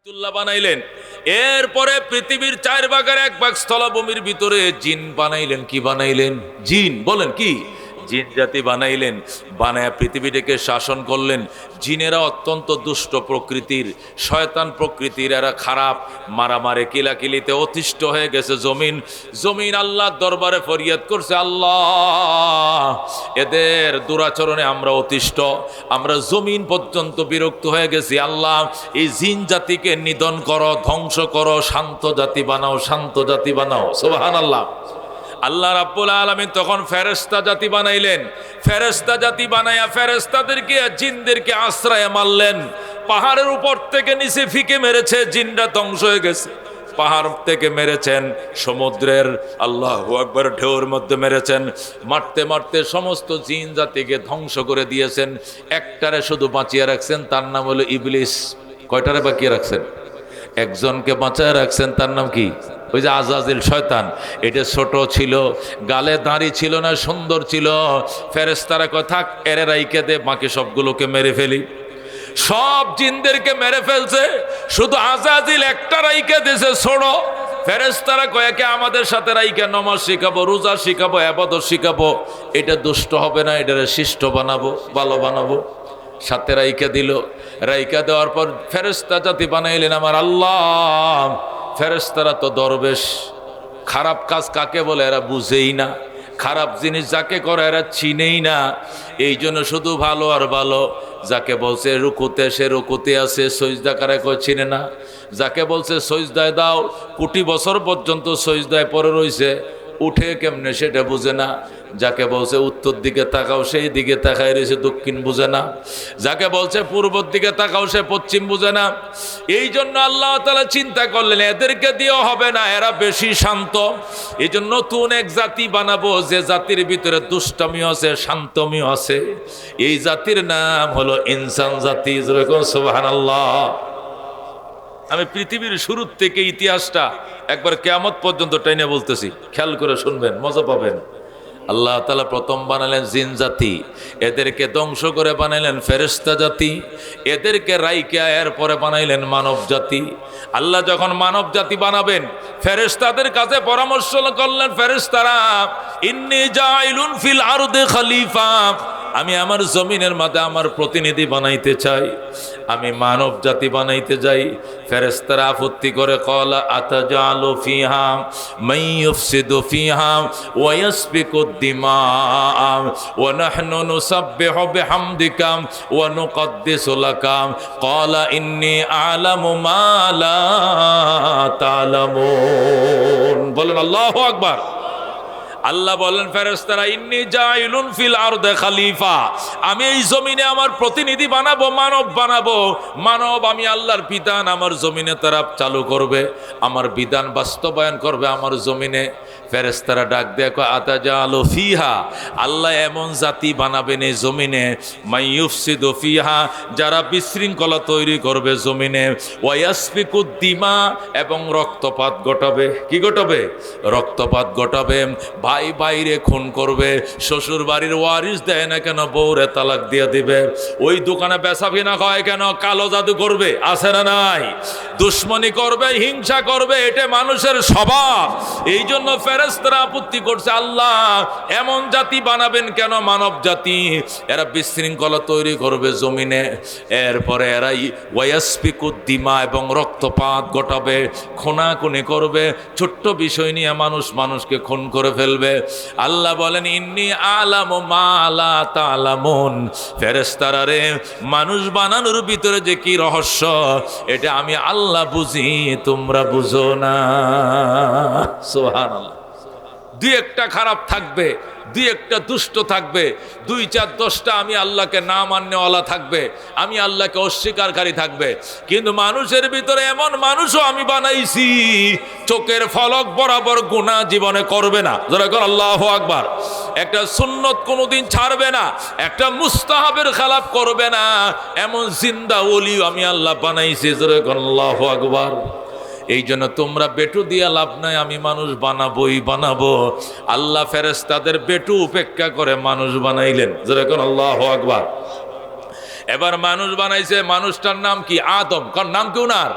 তুল্লা বানাইলেন। এরপরে পৃথিবীর 4 ভাগের 1 ভাগ স্থলভূমির ভিতরে জিন বানাইলেন। কি বানাইলেন? জিন। বলেন কি? জিন জাতি বানাইলেন। বানায়া পৃথিবীটাকে শাসন করলেন। জিনেরা অত্যন্ত দুষ্ট প্রকৃতির, শয়তান প্রকৃতির, এরা খারাপ, মারামারে কিলাকিলিতে অতিষ্ঠ হয়ে গেছে জমিন আল্লাহর দরবারে ফরিয়াদ করছে, আল্লাহ এদের দুরাচরণে আমরা অতিষ্ঠ, আমরা জমিন পর্যন্ত বিরক্ত হয়ে গেছি, আল্লাহ এই জিন জাতিকে নিধন করো, ধ্বংস করো, শান্ত জাতি বানাও, শান্ত জাতি বানাও। সুবহানাল্লাহ। আল্লাহ রাব্বুল আলামিন তখন ফেরেশতা জাতি বানাইলেন। ফেরেশতা জাতি বানায়া ফেরেশতাদেরকে জিনদেরকে আশ্রয় মারলেন। পাহাড়ের উপর থেকে নিচে ফিকে মেরেছে, জিনরা ধ্বংস হয়ে গেছে। পাহাড় থেকে মেরেছেন, সমুদ্রের আল্লাহু আকবার ঢেউর মধ্যে মেরেছেন। মারতে মারতে সমস্ত জিন জাতিকে ধ্বংস করে দিয়েছেন। একটারে শুধু বাঁচিয়ে রাখছেন, তার নাম হলো ইবলিস। কয়টারে বাঁচিয়ে রাখছেন? একজনকে বাঁচায় রাখছেন, তার নাম কি? ওই যে আজাজিল, শয়তান। এটা ছোট ছিল, গালে দাড়ি ছিল না, সুন্দর ছিল। ফেরেশতারা কয় থাক, এরে রাইকে দে, বাকি সবগুলোকে মেরে ফেলি। সব জিনদেরকে মেরে ফেলছে, শুধু আজাজিল একটা রাইকে দিয়েছে ছোট। ফেরেশতারা কয়েকে আমাদের সাথে রাইকে নামাজ শিখাবো, রোজা শিখাবো, ইবাদত শিখাবো। এটা দুষ্ট হবে না, এটারে শিষ্ট বানাবো, ভালো বানাবো। সাথে রাইকা দিল। রাইকা দেওয়ার পর ফেরেশতা জাতি বানাইলেন আমার আল্লাহ। ফেরেশতারা তো দরবেশ, খারাপ কাজ কাকে বলে এরা বুঝেই না, খারাপ জিনিস যাকে করে এরা চিনেই না। এই জন্য শুধু ভালো আর ভালো। যাকে বলছে রুকুতে, সে রুকুতে আছে, সজদা কারে কয় চিনে না। যাকে বলছে সজদায় দাও, কোটি বছর পর্যন্ত সজদায় পড়ে রইছে, উঠে কেমনে সেটা বুঝে না। যাকে বলছে উত্তর দিকে তাকাও, সেই দিকে তাকায় রয়েছে, দক্ষিণ বুঝে না। যাকে বলছে পূর্বর দিকে তাকাও, সে পশ্চিম বুঝে না। এই জন্য আল্লাহ তাআলা চিন্তা করলেন এদেরকে দিয়েও হবে না, এরা বেশি শান্ত। এই জন্য নতুন এক জাতি বানাবো, যে জাতির ভিতরে দুষ্টামিও আছে, শান্তমিও আছে। এই জাতির নাম হলো ইনসান জাতি। সুবহানাল্লাহ। আমি পৃথিবীর শুরুর থেকে ইতিহাসটা একবার কিয়ামত পর্যন্ত টাইনে বলতেছি, খেয়াল করে শুনবেন, মজা পাবেন। আল্লাহ তাআলা প্রথম বানালেন জিন জাতি, এদেরকে ধ্বংস করে বানাইলেন ফেরেশতা জাতি, এদেরকে রাইকা এরপরে বানাইলেন মানব জাতি। আল্লাহ যখন মানব জাতি বানাবেন, ফেরেশতাদের কাছে পরামর্শ করলেন, ফেরেশতারা ইন্নী জাইলুন ফিল আরদি খলিফা, আমি আমার জমিনের মাঝে আমার প্রতিনিধি বানাইতে চাই, আমি মানব জাতি বানাইতে যাই। ফেরেশতারা আপত্তি করে, ক্বালা আতাজালু ফিহা মান ইউফসিদু ফিহা ওয়া ইয়াসফিকুদ দিমা ওয়া নাহনু নুসাব্বিহু বিহামদিকা ওয়া নুকদ্দিসু লাকা ক্বালা ইন্নী আ'লামু মা লা তা'লামুন। বলেন আল্লাহু আকবার। আল্লাহ বলেন ফেরেশতারা ইন্নী জাইলুন ফিল আরদি খলিফা, আমি এই জমিনে আমার প্রতিনিধি বানাবো, মানব বানাবো। মানব আমি আল্লাহর বিধান আমার জমিনে তারা চালু করবে, আমার বিধান বাস্তবায়ন করবে আমার জমিনে। ফেরেশতারা ডাক দেয়া কয় আতাজালু ফিহা, আল্লাহ এমন জাতি বানাবেন এই জমিনে, মাইয়ুফসিদু ফিহা, যারা বিশৃঙ্খলা তৈরি করবে জমিনে, ওয়া ইয়াসফিকুদ দিমা, এবং রক্তপাত ঘটাবে। কি ঘটাবে? রক্তপাত ঘটাবে। ভাই বাইরে খুন করবে, শ্বশুর বাড়ির ওয়ারিস দেয় না কেন, বউরে তালাক দিয়ে দিবে। ওই দোকানে বেচা কিনা হয় কেন, কালো জাদু করবে, আছে না নাই? দুশ্মনী করবে, হিংসা করবে, এটা মানুষের স্বভাব। এই জন্য ফেরেশতারা আপত্তি করছে, আল্লাহ এমন জাতি বানাবেন কেন, মানব জাতি, এরা বিশৃঙ্খলা তৈরি করবে জমিনে। এরপরে এরাই ওয়াসফিকুদ দিমা, এবং রক্তপাত ঘটাবে, খুনাখুনি করবে, ছোট্ট বিষয় নিয়ে মানুষকে খুন করে ফেলবে। আল্লাহ বলেন ইন্নী আ'লামু মা লা তা'লামুন, ফেরেশতারা রে, মানুষ বানানোর ভিতরে যে কি রহস্য, এটা আমি আল্লাহ বুঝি, তোমরা বুঝো না। সুবহানাল্লাহ। দুই একটা খারাপ থাকবে, দুই একটা দুষ্ট থাকবে, 2-4-10টা আমি আল্লাহকে না মান্যওয়ালা থাকবে, আমি আল্লাহকে অস্বীকারী থাকবে। কিন্তু মানুষের ভিতরে এমন মানুষও আমি বানাইছি, চোখের ফলক বরাবর গুনাহ জীবনে করবে না। যারা কর আল্লাহু আকবার। একটা সুন্নত কোনোদিন ছাড়বে না, একটা মুস্তাহাবের খেলাফ করবে না, এমন জিন্দা ওলি আমি আল্লাহ বানাইছি। যারা কর আল্লাহু আকবার। এই জন্য তোমরা বেটু দিয়া লাভ নাই, আমি মানুষ বানাবোই বানাবো। আল্লাহ ফেরেশতাদের বেটু উপেক্ষা করে মানুষ বানাইলেন। যেরকম আল্লাহু আকবার। এবার মানুষ বানাইছে, মানুষটার নাম কি? আদম। কার নাম কি ওনার?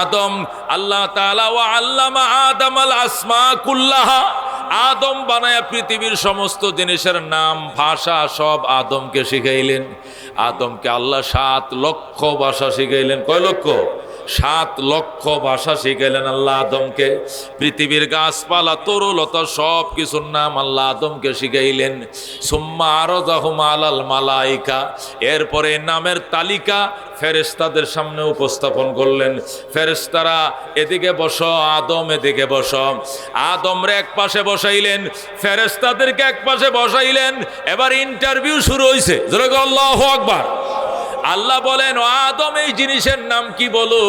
আদম আল্লাহ তাআলা ওয়া আল্লামা আদামাল আসমা কুল্লাহা, আদম বানায়া পৃথিবীর সমস্ত জিনিসের নাম ভাষা সব আদমকে শিখাইলেন। আদমকে আল্লাহ 7 লক্ষ ভাষা শিখাইলেন। কয় লক্ষ? 7 লক্ষ ভাষা শিখাইলেন আল্লাহ আদমকে। পৃথিবীর গাছপালা তরুলতা সব কিছুর নাম আল্লাহ আদমকে শিখাইলেন। সুম্মা আরাদাহুম আলাল মালাইকা, এরপরে নামের তালিকা ফেরেশতাদের সামনে উপস্থাপন করলেন। ফেরেশতারা এদিকে বসো, আদম এদিকে বসো। আদমরে এক পাশে বসাইলেন, ফেরেশতাদেরকে এক পাশে বসাইলেন। এবার ইন্টারভিউ শুরু হয়েছে। জোরে বলো আল্লাহু আকবার। আল্লাহ বলেন, ও আদম এই জিনিসের নাম কি বলো?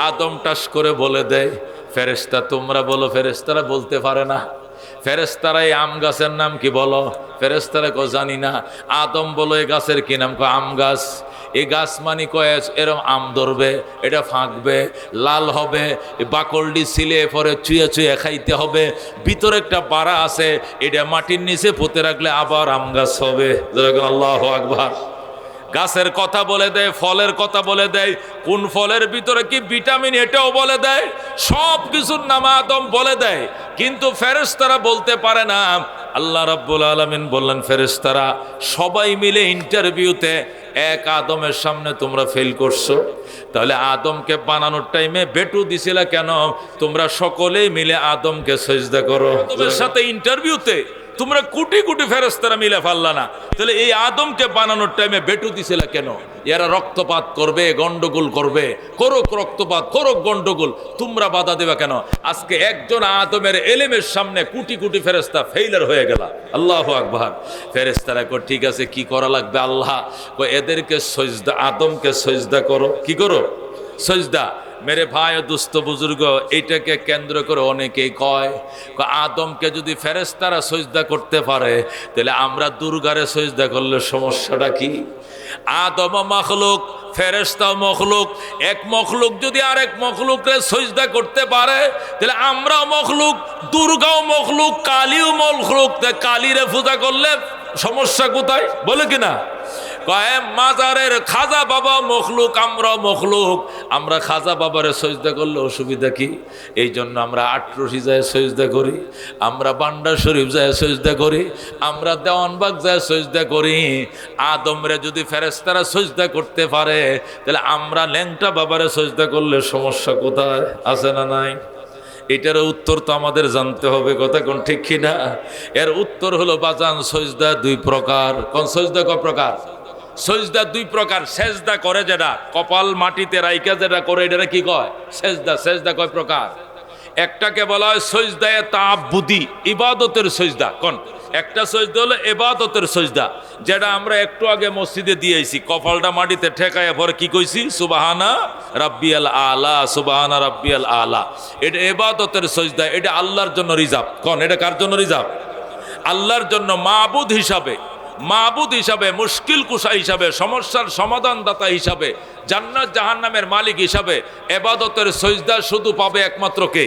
আদম টাস করে বলে দেয়। ফেরেশতা তোমরা বলো। ফেরেশতারা বলতে পারে না। ফেরেশতারা এই আম গাছের নাম কি বলো? ফেরেশতারা কো জানি না। আদম বলো এই গাছের কি নাম? কয় আম গাছ। এই গাছ মানে কয় এরম আম ধরবে, এটা ফাঁকবে, লাল হবে, বাকলডি ছিলে পরে চুয়ে চুয়ে খাইতে হবে, ভিতরে একটা পাড়া আছে, এটা মাটির নিচে পুঁতে রাখলে আবার আম গাছ হবে। আল্লাহু আকবার। গাছের কথা বলে দেয়, ফলের কথা বলে দেয়, কোন ফলের ভিতরে কি ভিটামিন এটাও বলে দেয়, সব কিছুর নাম আদম বলে দেয়। কিন্তু ফেরেশতারা বলতে পারে না। আল্লাহ রাব্বুল আলামিন বললেন, ফেরেশতারা সবাই মিলে ইন্টারভিউতে এক আদমের সামনে তোমরা ফেল করছো, তাহলে আদমকে বানানোর টাইমে বেটু দিছিলা কেন? তোমরা সকলেই মিলে আদমকে সিজদা করো। আদমের সাথে ইন্টারভিউতে তোমরা কোটি কোটি ফেরেশতারা মিলে পারলা না, তাহলে এই আদমকে বানানোর টাইমে বেটু দিছিল কেন? এরা রক্তপাত করবে, গন্ডগোল করবে, করুক রক্তপাত, করুক গন্ডগোল, তোমরা বাধা দেবা কেন? আজকে একজন আদমের এলেমের সামনে কোটি কোটি ফেরেশতা ফেইলার হয়ে গেল। আল্লাহু আকবার। ফেরেশতারা কো ঠিক আছে, কি করা লাগবে? আল্লাহ কো এদেরকে সিজদা, আদমকে সিজদা করো। কি করো? সিজদা। মেরে ভাই ও দুস্থ বুজুর্গ, এইটাকে কেন্দ্র করে অনেকেই কয় আদমকে যদি ফেরেশতারা সিজদা করতে পারে, তাহলে আমরা দুর্গারে সিজদা করলে সমস্যাটা কি? আদম মখলুক, ফেরেশতা মখলুক, এক মখলুক যদি আরেক মখলুকরে সিজদা করতে পারে, তাহলে আমরাও মখলুক, দুর্গাও মখলুক, কালীও মখলুক। কালীরে পূজা করলে সমস্যা কোথায়? বলে কিনা? মাজারের খাজা বাবা মখলুক, আমরা মখলুক, আমরা খাজা বাবারে সিজদা করলে অসুবিধা কি? এই জন্য আমরা আটরশি যায় সিজদা করি, আমরা বান্ডার শরীফ যায় সিজদা করি, আমরা দেওয়ানবাগ যায় সিজদা করি। আদমরে যদি ফেরেশতারা সিজদা করতে পারে, তাহলে আমরা ল্যাংটা বাবারে সিজদা করলে সমস্যা কোথায়? আছে না নাই? এটার উত্তর তো আমাদের জানতে হবে, কথা কোন ঠিক কিনা? এর উত্তর হলো বাজান, সিজদা 2 প্রকার। কোন সিজদা কয় প্রকার? সিজদা 2 প্রকার। সেজদা করে যেটা, কপাল মাটিতে রাইখা যেটা করে, এটা কি কয়? সেজদা। সেজদা কয় প্রকার? একটাকে বলা হয় সিজদায়ে তাআব্বুদি, ইবাদতের সিজদা। কোন? একটা সিজদা হলো ইবাদতের সিজদা, যেটা আমরা একটু আগে মসজিদে দিয়েছি। কপালটা মাটিতে ঠেকায়া পরে কি কইছি? সুবহানা রাব্বিয়াল আলা, সুবহানা রাব্বিয়াল আলা। এটা ইবাদতের সিজদা, এটা আল্লাহর জন্য রিজার্ভ। কোন? এটা কার জন্য রিজার্ভ? আল্লাহর জন্য। মাবুদ হিসাবে, মাবুদ হিসাবে, মুশকিল কুশা হিসাবে, সমস্যার সমাধানদাতা হিসাবে, জান্নাত জাহান্নামের মালিক হিসাবে ইবাদতের সিজদা শুধু পাবে একমাত্র কে?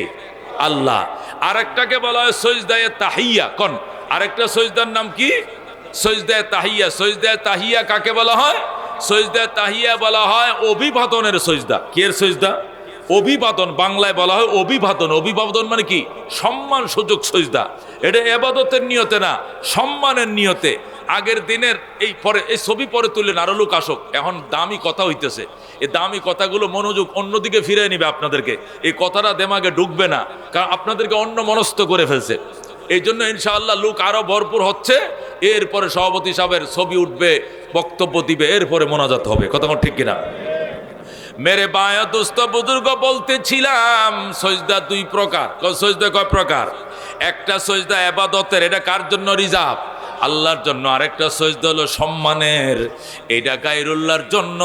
আল্লাহ। আরেকটাকে বলা হয় সিজদায়ে তাহিয়া। কোন? আরেকটা সিজদার নাম কি? সিজদায়ে তাহিয়া। সিজদায়ে তাহিয়া কাকে বলা হয়? সিজদায়ে তাহিয়া বলা হয় অভিবাদনের সিজদা। কি এর সিজদা? অভিবাদন। বাংলায় বলা হয় অভিবাদন। অভিবাদন মানে কি? সম্মান সুযোগ সিজদা। এটা ইবাদতের নিয়তে না, সম্মানের নিয়তে। আগের দিনের এই পরে এই ছবি পরে তুললেন, আরো লোক আসুক, এখন দামি কথা হইতেছে। এই দামি কথাগুলো মনোযোগ অন্যদিকে ফিরে নিবে আপনাদেরকে। এই কথাটা দেমাগে ঢুকবে না, কারণ আপনাদেরকে অন্য মনস্থ করে ফেলছে। এই জন্য ইনশাআল্লাহ লোক আরো ভরপুর হচ্ছে। এরপরে সভাপতি সাহেবের ছবি উঠবে, বক্তব্য দিবে, এরপরে মোনাজাত হবে। কথা ঠিক কিনা? মেরে বায়া দোস্ত বুজুর্গ, বলতেছিলাম সিজদা 2 প্রকার। সিজদা কয় প্রকার? একটা সিজদা ইবাদতের, এটা কার জন্য রিজার্ভ? আল্লাহর জন্য। আরেকটা সিজদা হলো সম্মানের, এটা গায়রুল্লাহর জন্য।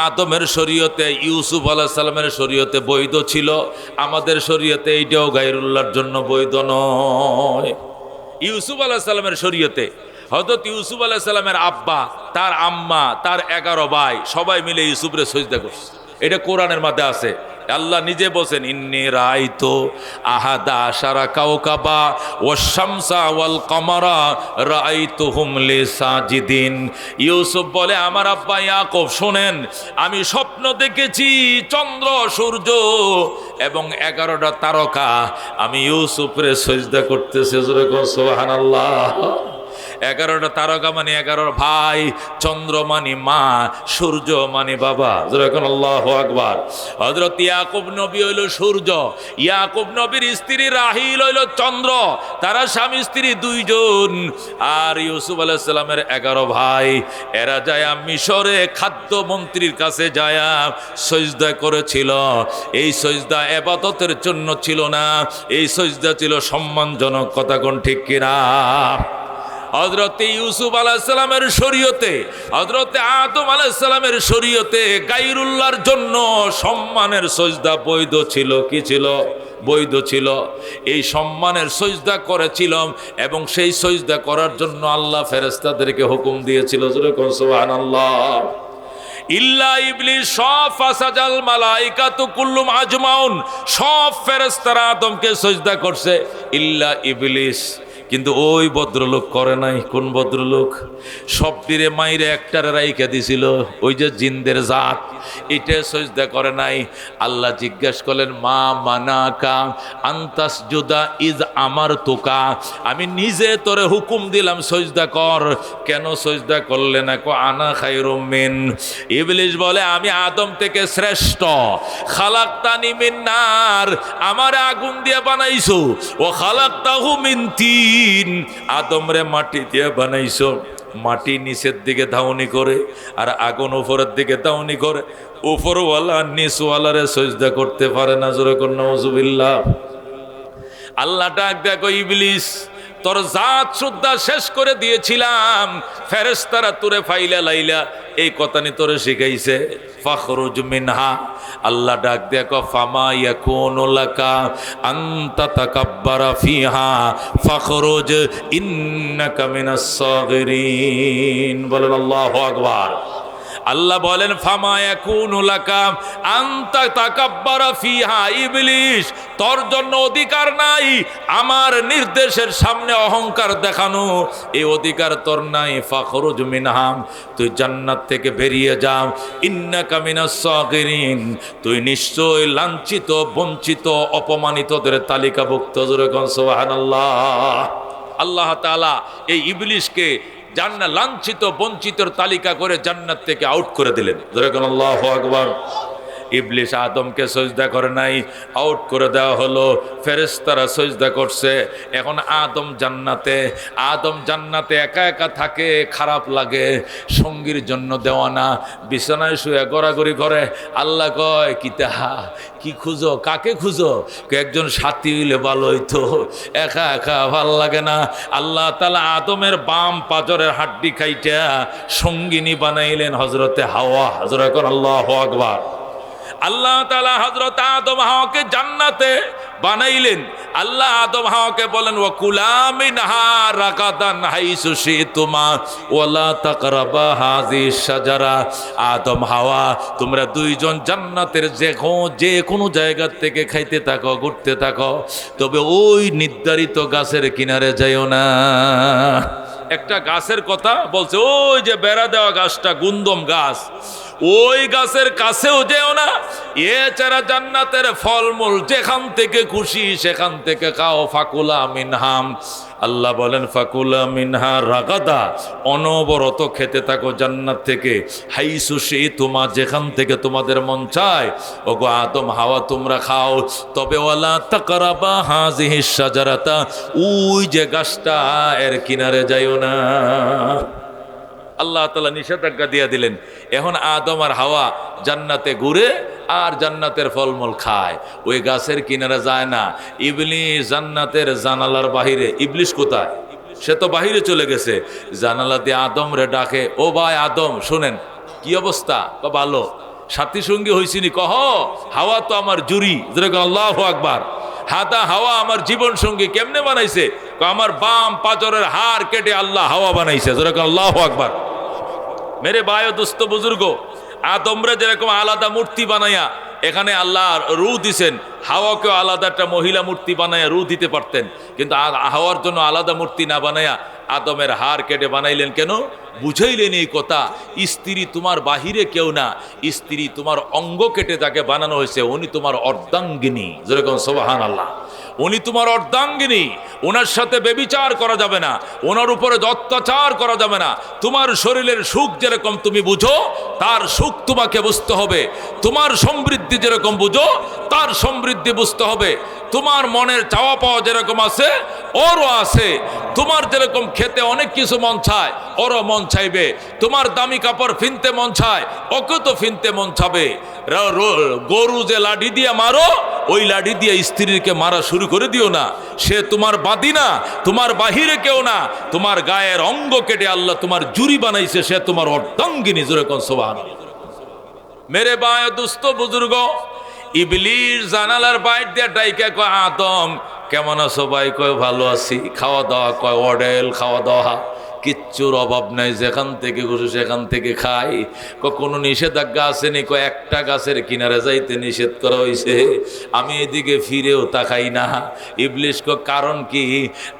আদমের শরীয়তে, ইউসুফ আলাইহিস সালামের শরীয়তে বৈধ ছিল, আমাদের শরীয়তে এইটাও গায়রুল্লাহর জন্য বৈধ নয়। ইউসুফ আলাইহিস সালামের শরীয়তে হযরত ইউসুফ আলাইহিস সালামের আব্বা, তার আম্মা, তার 11 ভাই সবাই মিলে ইউসুফরে সিজদা করছে। এটা কোরআনের মধ্যে আছে। আল্লাহ নিজে বলছেন ইন্নী রাআইতু আহাদা আশারা কাওকাবা ওয়াশ শামসা ওয়াল কমারা রাআইতুহুম লি সাজিদিন। ইউসুফ বলে আমার আব্বা ইয়াকুব শোনেন, আমি স্বপ্ন দেখেছি চন্দ্র সূর্য এবং 11টা তারকা আমি ইউসুফরে সিজদা করতেছে। সুবহানাল্লাহ। 11টা তারকা মানে 11 ভাই, চন্দ্র মানে মা, সূর্য মানে বাবা। যেরকম আল্লাহু আকবার। হযরত ইয়াকুব নবী হইল সূর্য, ইয়াকুব নবীর স্ত্রী রাহিল হইল চন্দ্র, তারা স্বামী স্ত্রী দুইজন। আর ইউসুফ আলাইহিস সালামের 11 ভাই, এরা যায় মিশরে খাদ্য মন্ত্রীর কাছে যায় সিজদা করেছিল। এই সিজদা ইবাদতের জন্য ছিল না, এই সিজদা ছিল সম্মানজনক। কথা কোন ঠিক কিনা? হযরত ইউসুফ আলাইহিস সালামের শরীয়তে, হযরত আদম আলাইহিস সালামের শরীয়তে গায়রুল্লাহর জন্য সম্মানের সিজদা বৈধ ছিল। কি ছিল? বৈধ ছিল। এই সম্মানের সিজদা করেছিল এবং সেই সিজদা করার জন্য আল্লাহ ফেরেশতাদেরকে হুকুম দিয়েছিল। সুবহানাল্লাহ। ইল্লা ইবলিস সব ফাসাজাল মালাইকাতু কুল্লুম আজমাউন, সব ফেরেশতারা আদমকে সিজদা করছে ইল্লা ইবলিস। কিন্তু ওই ভদ্রলোক করে নাই। কোন ভদ্রলোক? সবটিরে মাইরে একটারে রাইখা দিছিল, ওই যে জিনদের জাত, এটা সিজদা করে নাই। আল্লাহ জিজ্ঞাসা করলেন মা মানাকা আনতাসজুদা ইজ আমার তোকা, আমি নিজে তোরে হুকুম দিলাম সিজদা কর, কেন সিজদা করলে না? কো আনা খায়রুম মিন। ইবলিস বলে আমি আদম থেকে শ্রেষ্ঠ। খালাকতানি মিন নার, আমার আগুন দিয়ে বানাইছো, ও খালাকতাহু মিন তিন, আদম রে মাটি দিয়ে বানাইছো। মাটি নিচের দিকে ধাউনি করে আর আগুন উপরের দিকে ধাউনি করে। উপরওয়ালা নিচওয়ালারে সিজদা করতে পারে না। জোরে কোন নাউজুবিল্লাহ। আল্লাহ ডাক দেখো ইবলিস, তোর জাত শ্রদ্ধা শেষ করে দিয়েছিলাম, ফেরেশতারা তোরে ফাইলা লাইলা এই কথা নি তোরে শিখাইছে। ফাখরুজ মিনহা, আল্লাহ ডাক দেখো ফামা ইয়াকুনু লাকা আনতা তাকাব্বারা ফিহা ফাখরুজ ইন্নাকা মিনাস সাগিরিন। বলেন আল্লাহু আকবার। আল্লাহ বলেন ফামা ইয়াকুনু লাকা আনতা তাকাব্বারা ফিহা, ইবলিস তোর জন্য অধিকার নাই আমার নির্দেশের সামনে অহংকার দেখানো, এই অধিকার তোর নাই। ফাখরুজ মিনহা, তুই জান্নাত থেকে বেরিয়ে যা। ইন্নাকা মিনাস সাগিরিন, তুই নিশ্চয় লাঞ্ছিত, বঞ্চিত, অপমানিতদের তালিকাভুক্ত। জোরে কোন সুবহানাল্লাহ। আল্লাহ তাআলা এই ইবলিসকে জান্নাত লাঞ্ছিত বঞ্চিতর তালিকা করে জান্নাত থেকে আউট করে দিলেন। জোরে কোন আল্লাহু আকবার। ইবলিস আদমকে সিজদা করে নাই, আউট করে দেওয়া হলো। ফেরেশতারা সিজদা করছে। এখন আদম জান্নাতে, আদম জান্নাতে একা একা থাকে, খারাপ লাগে, সঙ্গীর জন্য দেওয়ানা, বিছানায় শুয়ে গড়াগড়ি করে। আল্লাহ কয় কিতাহা, কি খুঁজো? কাকে খুঁজো? একজন সাথী হইলে ভালো হইতো, একা একা ভাল লাগে না। আল্লাহ তাআলা আদমের বাম পাজরের হাড্ডি খাইটা সঙ্গিনী বানাইলেন হযরতে হাওয়া। হযরত আল্লাহু আকবার। আল্লাহ তাআলা হযরত আদম হাওয়াকে জান্নাতে বানাইলেন। আল্লাহ আদম হাওয়াকে বলেন ওয়া কুলা মিনহা রাগাদান হাইসু শিতুমা ওয়ালা তাকরাবা হাযিহিশ শাজারা। আদম হাওয়া তোমরা দুইজন জান্নাতের যে কোনো জায়গা থেকে খাইতে থাকো, ঘুরতে থাকো, তবে ওই নির্ধারিত গাছের কিনারে যাইও না। একটা গাছের কথা বলছে, ওই যে বেড়া দেওয়া গাছটা গুন্দম গাছ, ওই গাছের কাছেও যেও না। এছাড়া জান্নাতের ফলমূল যেখান থেকে খুশি সেখান থেকে খাও। ফাকুলা মিনহাম, আল্লাহ বলেন ফাকুলা মিনহা রাগাদা, অনবরত খেতে থাকো জান্নাত থেকে। হাইসু শিতুমা, যেখান থেকে তোমাদের মন চায়। ওগো আদম হাওয়া তোমরা খাও, তবে ওয়ালা তাকরাবা হাযিহিশ শাজারাতা, ওই যে গাছটা এর কিনারে যাইও না। আল্লাহ তাআলা নিষেধাজ্ঞা দিয়ে দিলেন। এখন আদম আর হাওয়া জান্নাতে ঘুরে আর জান্নাতের ফলমূল খায়, ওই গাছের কিনারে যায় না। ইবলিস জান্নাতের জানালার বাহিরে। ইবলিস কোথায়? সে তো বাহিরে চলে গেছে। জানালা দিয়ে আদম রে ডাকে, ও ভাই আদম শোনেন, কি অবস্থা? ভালো। সাথী সঙ্গী হইছিনি? কহ হাওয়া তো আমার জুরি। যেরকম আল্লাহু আকবার। হাদা হাওয়া আমার জীবন সঙ্গী। কেমনে বানাইছে? আমার বাম পাজরের হাড় কেটে আল্লাহ হাওয়া বানাইছে। যেরকম আল্লাহু আকবার। মেরে ভাই ও দোস্ত বুজুর্গ, আদমরা যেরকম আলাদা মূর্তি বানাইয়া এখানে আল্লাহ রু দিছেন, হাওয়াকেও আলাদা একটা মহিলা মূর্তি বানায়া রু দিতে পারতেন, কিন্তু হাওয়ার জন্য আলাদা মূর্তি না বানায়া আদমের হাড় কেটে বানাইলেন কেন? বুঝাইলেন এই কথা, স্ত্রী তোমার বাহিরে কেউ না, স্ত্রী তোমার অঙ্গ কেটে যাকে বানানো হয়েছে উনি তোমার অর্ধাঙ্গিনী, যেরকম সুবহানাল্লাহ, উনি তোমার অর্ধাঙ্গিনী, ওনার সাথে ব্যভিচার করা যাবে না, ওনার উপরে অত্যাচার করা যাবে না। তোমার শরীরের সুখ যেরকম তুমি বুঝো তার সুখ তোমাকে বুঝতে হবে, তোমার সমৃদ্ধি যেরকম বুঝো তার সমৃদ্ধি বুঝতে হবে, তোমার মনের চাওয়া পাওয়া যেরকম আছে ওরও আছে, তোমার যেরকম খেতে অনেক কিছু মন চায় ওরও মন চাইবে, তোমার দামি কাপড় ফিনতে মন চায় ওকে তো ফিনতে মন চাবে। গরু যে লাঠি দিয়ে মারো ওই লাঠি দিয়ে স্ত্রীকে মারা শুরু করে দিও না, সে তোমার বাদী না, তোমার বাহিরে কেউ না, তোমার গায়ের অঙ্গ কেটে আল্লাহ তোমার জুরি বানাইছে, সে তোমার অর্ধাঙ্গিনী, যেরকম সুবহানাল্লাহ। মেরে বায় দুস্থ বুজুর্গ, ইবলিস জানালার বাইর দিয়ে ডাইকা কয় আদম কেমন আছো ভাই? কয় ভালো আছি। খাওয়া দাওয়া? কয় অডেল খাওয়া দাওয়া, কিচ্ছুর অভাব নাই, যেখান থেকে ঘুষে সেখান থেকে খাই। কোনো নিষেধাজ্ঞা আসেনি? কয় একটা গাছের কিনারে যাইতে নিষেধ করা হয়েছে, আমি এদিকে ফিরেও তাকাই না। ইবলিস কয় কারণ কি?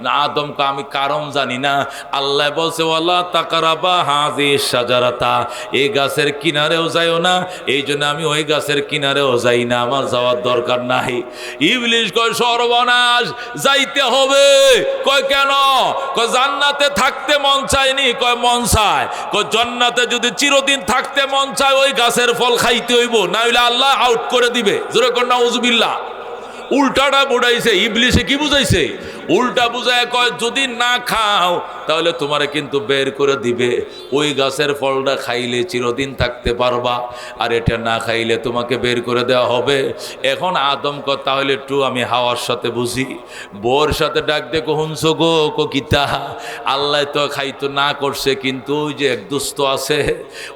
না আদম কয় আমি কারণ জানি না, আল্লাহ বলছে ওয়ালা তাকারাবা হাযিহিশ শাজারাতা, এই গাছের কিনারেও যাইও না, এই জন্য আমি ওই গাছের কিনারেও যাই না, আমার যাওয়ার দরকার নাই। ইবলিস কয় সর্বনাশ, যাইতে হবে। কয় কেন? কয় জান্নাতে থাকতে মন চায়নি? কয় মন চায়। কয় জান্নাতে যদি চিরদিন থাকতে মন চায় ওই গাছের ফল খাইতে হইব, না হইলে আল্লাহ আউট করে দিবে। জোরে কর নাউজুবিল্লাহ। উল্টাটা বুঝাইছে ইবলিসে, কি বুঝাইছে? উল্টা বুঝায় কয় যদি না খাও তাহলে তোমারে কিন্তু বের করে দিবে, ওই গাছের ফলটা খাইলে চিরদিন থাকতে পারবা, আর এটা না খাইলে তোমাকে বের করে দেওয়া হবে। এখন আদম কয় তাহলে একটু আমি হাওয়ার সাথে বুঝি, বউর সাথে ডাক দেখো হুনছো গো কিতা, আল্লাহ তো খাইতো না করছে, কিন্তু ওই যে এক দুস্থ আছে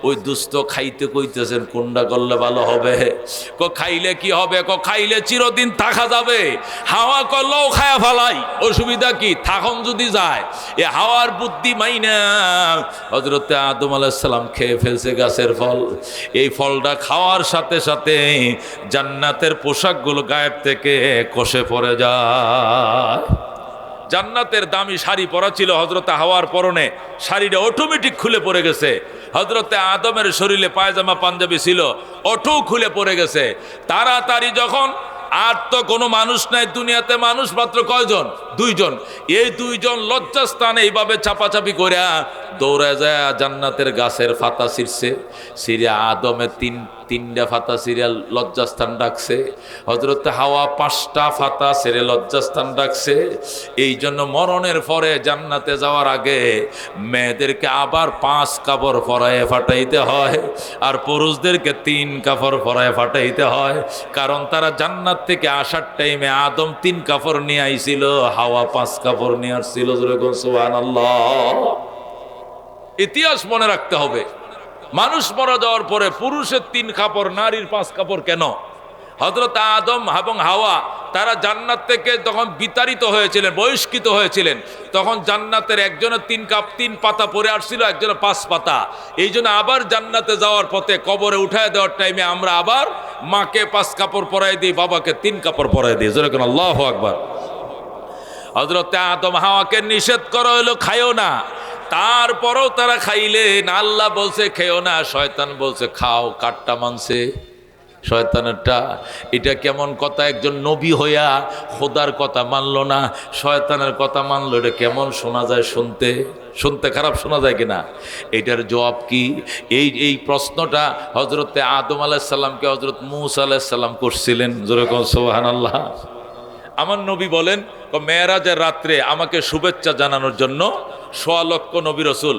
ওই দুস্থ খাইতে কইতেছেন কোনটা করলে ভালো হবে। খাইলে কি হবে? খাইলে চিরদিন থাকা যাবে। হাওয়া করলেও খায়া ফেলাই, অসুবিধা কি? থাকুন যদি যায়। এ হাওয়ার বুদ্ধি মাইনা হযরতে আদম আলাইহিস সালাম খেয়ে ফেলছে গাছের ফল। এই ফলটা খাওয়ার সাথে সাথে জান্নাতের পোশাকগুলো গায়েব থেকে খসে পড়ে যায়। জান্নাতের দামি শাড়ি পরা ছিল হযরতে হাওয়ার পরনে, শাড়িটা অটোমেটিক খুলে পড়ে গেছে। হযরতে আদমের শরীরে পায়জামা পাঞ্জাবি ছিল, অটো খুলে পড়ে গেছে। তাড়াতাড়ি যখন, আর তো কোনো মানুষ নাই দুনিয়াতে, মানুষ মাত্র কয়জন? দুইজন। এই দুইজন লজ্জাস্থানে এইভাবে চাপাচাপি করে দৌড়ে যায় জান্নাতের গাছের ফাতা ছিঁড়ছে, ছিঁড়ে আদমের তিনটা ফাতা ছিঁড়ে লজ্জাস্থান ডাকছে, হযরতে হাওয়া 5টা ফাতা ছেড়ে লজ্জাস্থান ডাকছে। এই জন্য মরণের পরে জান্নাতে যাওয়ার আগে মেয়েদেরকে আবার 5 কাপড় পরায়ে ফাটাইতে হয়, আর পুরুষদেরকে 3 কাপড় পরায়ে ফাটাইতে হয়, কারণ তারা জান্নাত থেকে আসার টাইমে আদম 3 কাপড় নিয়ে আইছিল, হাওয়া 5 কাপড় নিয়ে আসছিল। সুবহানাল্লাহ। ইতিহাস মনে রাখতে হবে, মানুষ মারা যাওয়ার পরে পুরুষের 3 কাপড়, নারীর 5 কাপড় কেন? হযরত আদম এবং হাওয়া তারা জান্নাত থেকে তখন বিতাড়িত হয়েছিলেন, বহিষ্কৃত হয়েছিলেন, তখন জান্নাতের একজনের 3 পাতা পরে আসছিল, একজনের 5 পাতা। এই জন্য আবার জান্নাতে যাওয়ার পথে কবরে উঠায় দেওয়ার টাইমে আমরা আবার মাকে 5 কাপড় পরাই দিই, বাবাকে 3 কাপড় পরাই দিই। যেরকম আল্লাহু আকবার। হযরতে আদম হাওয়াকে নিষেধ করা হলো খাইও না, তারপরও তারা খাইলেন। আল্লাহ বলছে খেও না, শয়তান বলছে খাও, কাটটা মানছে শয়তানেরটা। এটা কেমন কথা? একজন নবী হইয়া খোদার কথা মানলো না, শয়তানের কথা মানলো, এটা কেমন শোনা যায়? শুনতে খারাপ শোনা যায় কিনা? এটার জবাব কি? এই প্রশ্নটা হযরতে আদম আলাইহিস সালামকে হযরত মূসা আলাইহিস সালাম করছিলেন। যেরকম সুবহানাল্লাহ। আমার নবী বলেন মেরাজের রাত্রে আমাকে শুভেচ্ছা জানানোর জন্য 1.25 লক্ষ নবী রাসূল,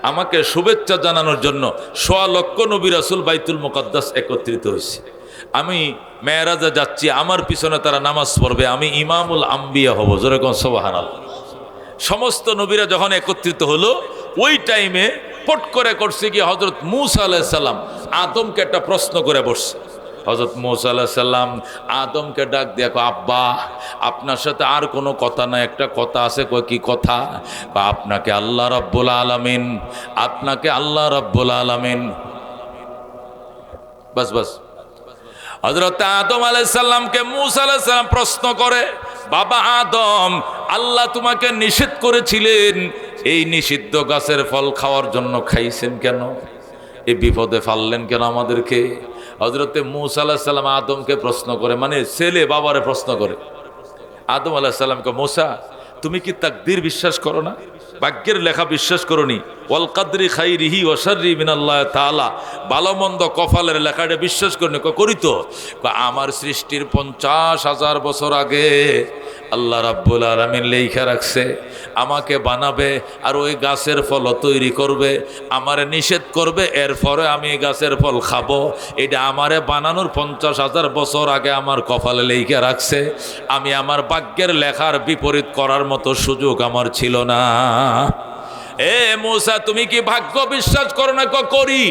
আমাকে শুভেচ্ছা জানানোর জন্য 1.25 লক্ষ নবী রাসূল বাইতুল মুকাদ্দাস একত্রিত হয়েছে। আমি মেরাজে যাচ্ছি, আমার পিছনে তারা নামাজ পড়বে, আমি ইমামুল আম্বিয়া হব। যেরকম সুবহানাল্লাহ। সমস্ত নবীরা যখন একত্রিত হলো ওই টাইমে পট করে করছে কি হযরত মূসা আলাইহিস সালাম আদমকে একটা প্রশ্ন করে বসছে। হযরত মূসা আলাইহিস সালাম আদমকে ডাক দিয়ে কয় আব্বা আপনার সাথে আর কোনো কথা না, একটা কথা আছে। কয় কি কথা? আপনাকে আল্লাহ রাব্বুল আলামিন, আপনাকে আল্লাহ রাব্বুল আলামিন, বাস হযরত আদম আলাইহিস সালামকে মূসা আলাইহিস সালাম প্রশ্ন করে, বাবা আদম, আল্লাহ তোমাকে নিষেধ করেছিলেন, এই নিষিদ্ধ গাছের ফল খাওয়ার জন্য খাইছেন কেন? এই বিপদে ফাললেন কেন আমাদেরকে? হযরতে মূসা আলাইহিস সালাম আদমকে প্রশ্ন করে, মানে ছেলে বাবারে প্রশ্ন করে। আদম আলাইহিস সালামকে, মূসা তুমি কি তাকদীর বিশ্বাস করো না? ভাগ্যের লেখা বিশ্বাস করনি? ওয়াল কাদরি খাইরিহি ওয়া শাররি মিনাল্লাহ তাআলা, ভালো মন্দ কপালের লেখাটা বিশ্বাস করনি? করি তো। আমার সৃষ্টির 50,000 বছর আগে আল্লাহ রাব্বুল আলামিন লেখা রাখছে আমাকে বানাবে, আর ওই গাছের ফল তৈরি করবে, আমারে নিষেধ করবে, এরপরে আমি এই গাছের ফল খাবো। এটা আমারে বানানোর 50,000 বছর আগে আমার কপালে লেখা রাখছে। আমি আমার ভাগ্যের লেখার বিপরীত করার মতো সুযোগ আমার ছিল না। এ মূসা, তুমি কি ভাগ্য বিশ্বাস করো না? করি।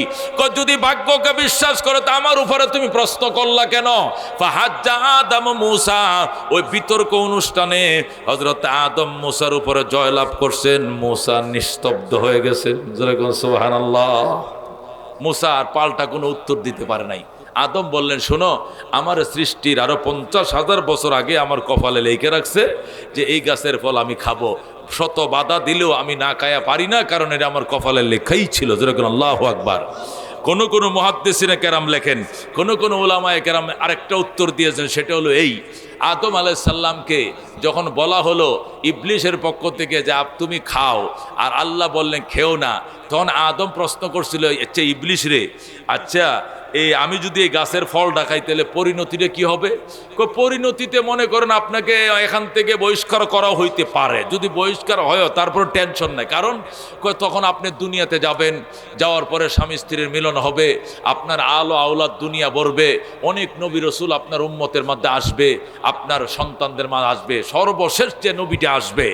যদি ভাগ্যকে বিশ্বাস করো তা আমার উপরে তুমি প্রশ্ন করলা কেন? ফাহাজ্জা আদম মূসা, ওই বিতর্ক অনুষ্ঠানে হযরত আদম মূসার উপরে জয়লাভ করছেন। মূসা নিস্তব্ধ হয়ে গেছেন। যেরকম সুবহানাল্লাহ। মূসা আর পাল্টা কোনো উত্তর দিতে পারে নাই। আদম বললেন, শোনো, আমার সৃষ্টির আরো 50,000 বছর আগে আমার কপালে লেখে রাখছে যে এই গাছের ফল আমি খাবো। শত বাধা দিলেও আমি না খায়া পারি না, কারণ এটা আমার কপালে লেখাই ছিল। যেরকম আল্লাহু আকবার। কোন মুহাদ্দিসিনে কেরাম লেখেন, কোন উলামায়ে কেরাম আরেকটা উত্তর দিয়েছেন, সেটা হলো এই, আদম আলাইহিস সালামকে যখন বলা হলো ইবলিশের পক্ষ থেকে যে তুমি খাও, আর আল্লাহ বললেন খেও না, তখন আদম প্রশ্ন করছিল, আচ্ছা ইবলিশ রে, আচ্ছা আমি যদি এই গাছের ফল খাই তাহলে পরিণতিটা কি হবে? পরিণতিতে মনে করেন আপনাকে এখান থেকে বহিষ্কার করা হইতে পারে। যদি বহিষ্কার হয় তারপর টেনশন নাই, কারণ তখন আপনি দুনিয়াতে যাবেন, যাওয়ার পরে স্বামী স্ত্রীর মিলন হবে, আপনার আলো আওলাদ দুনিয়া ভরবে, অনেক নবী রসুল আপনার উম্মতের মধ্যে আসবে, আপনার সন্তানদের মাঝে আসবে। সর্বশেষ যে নবীটা আসবে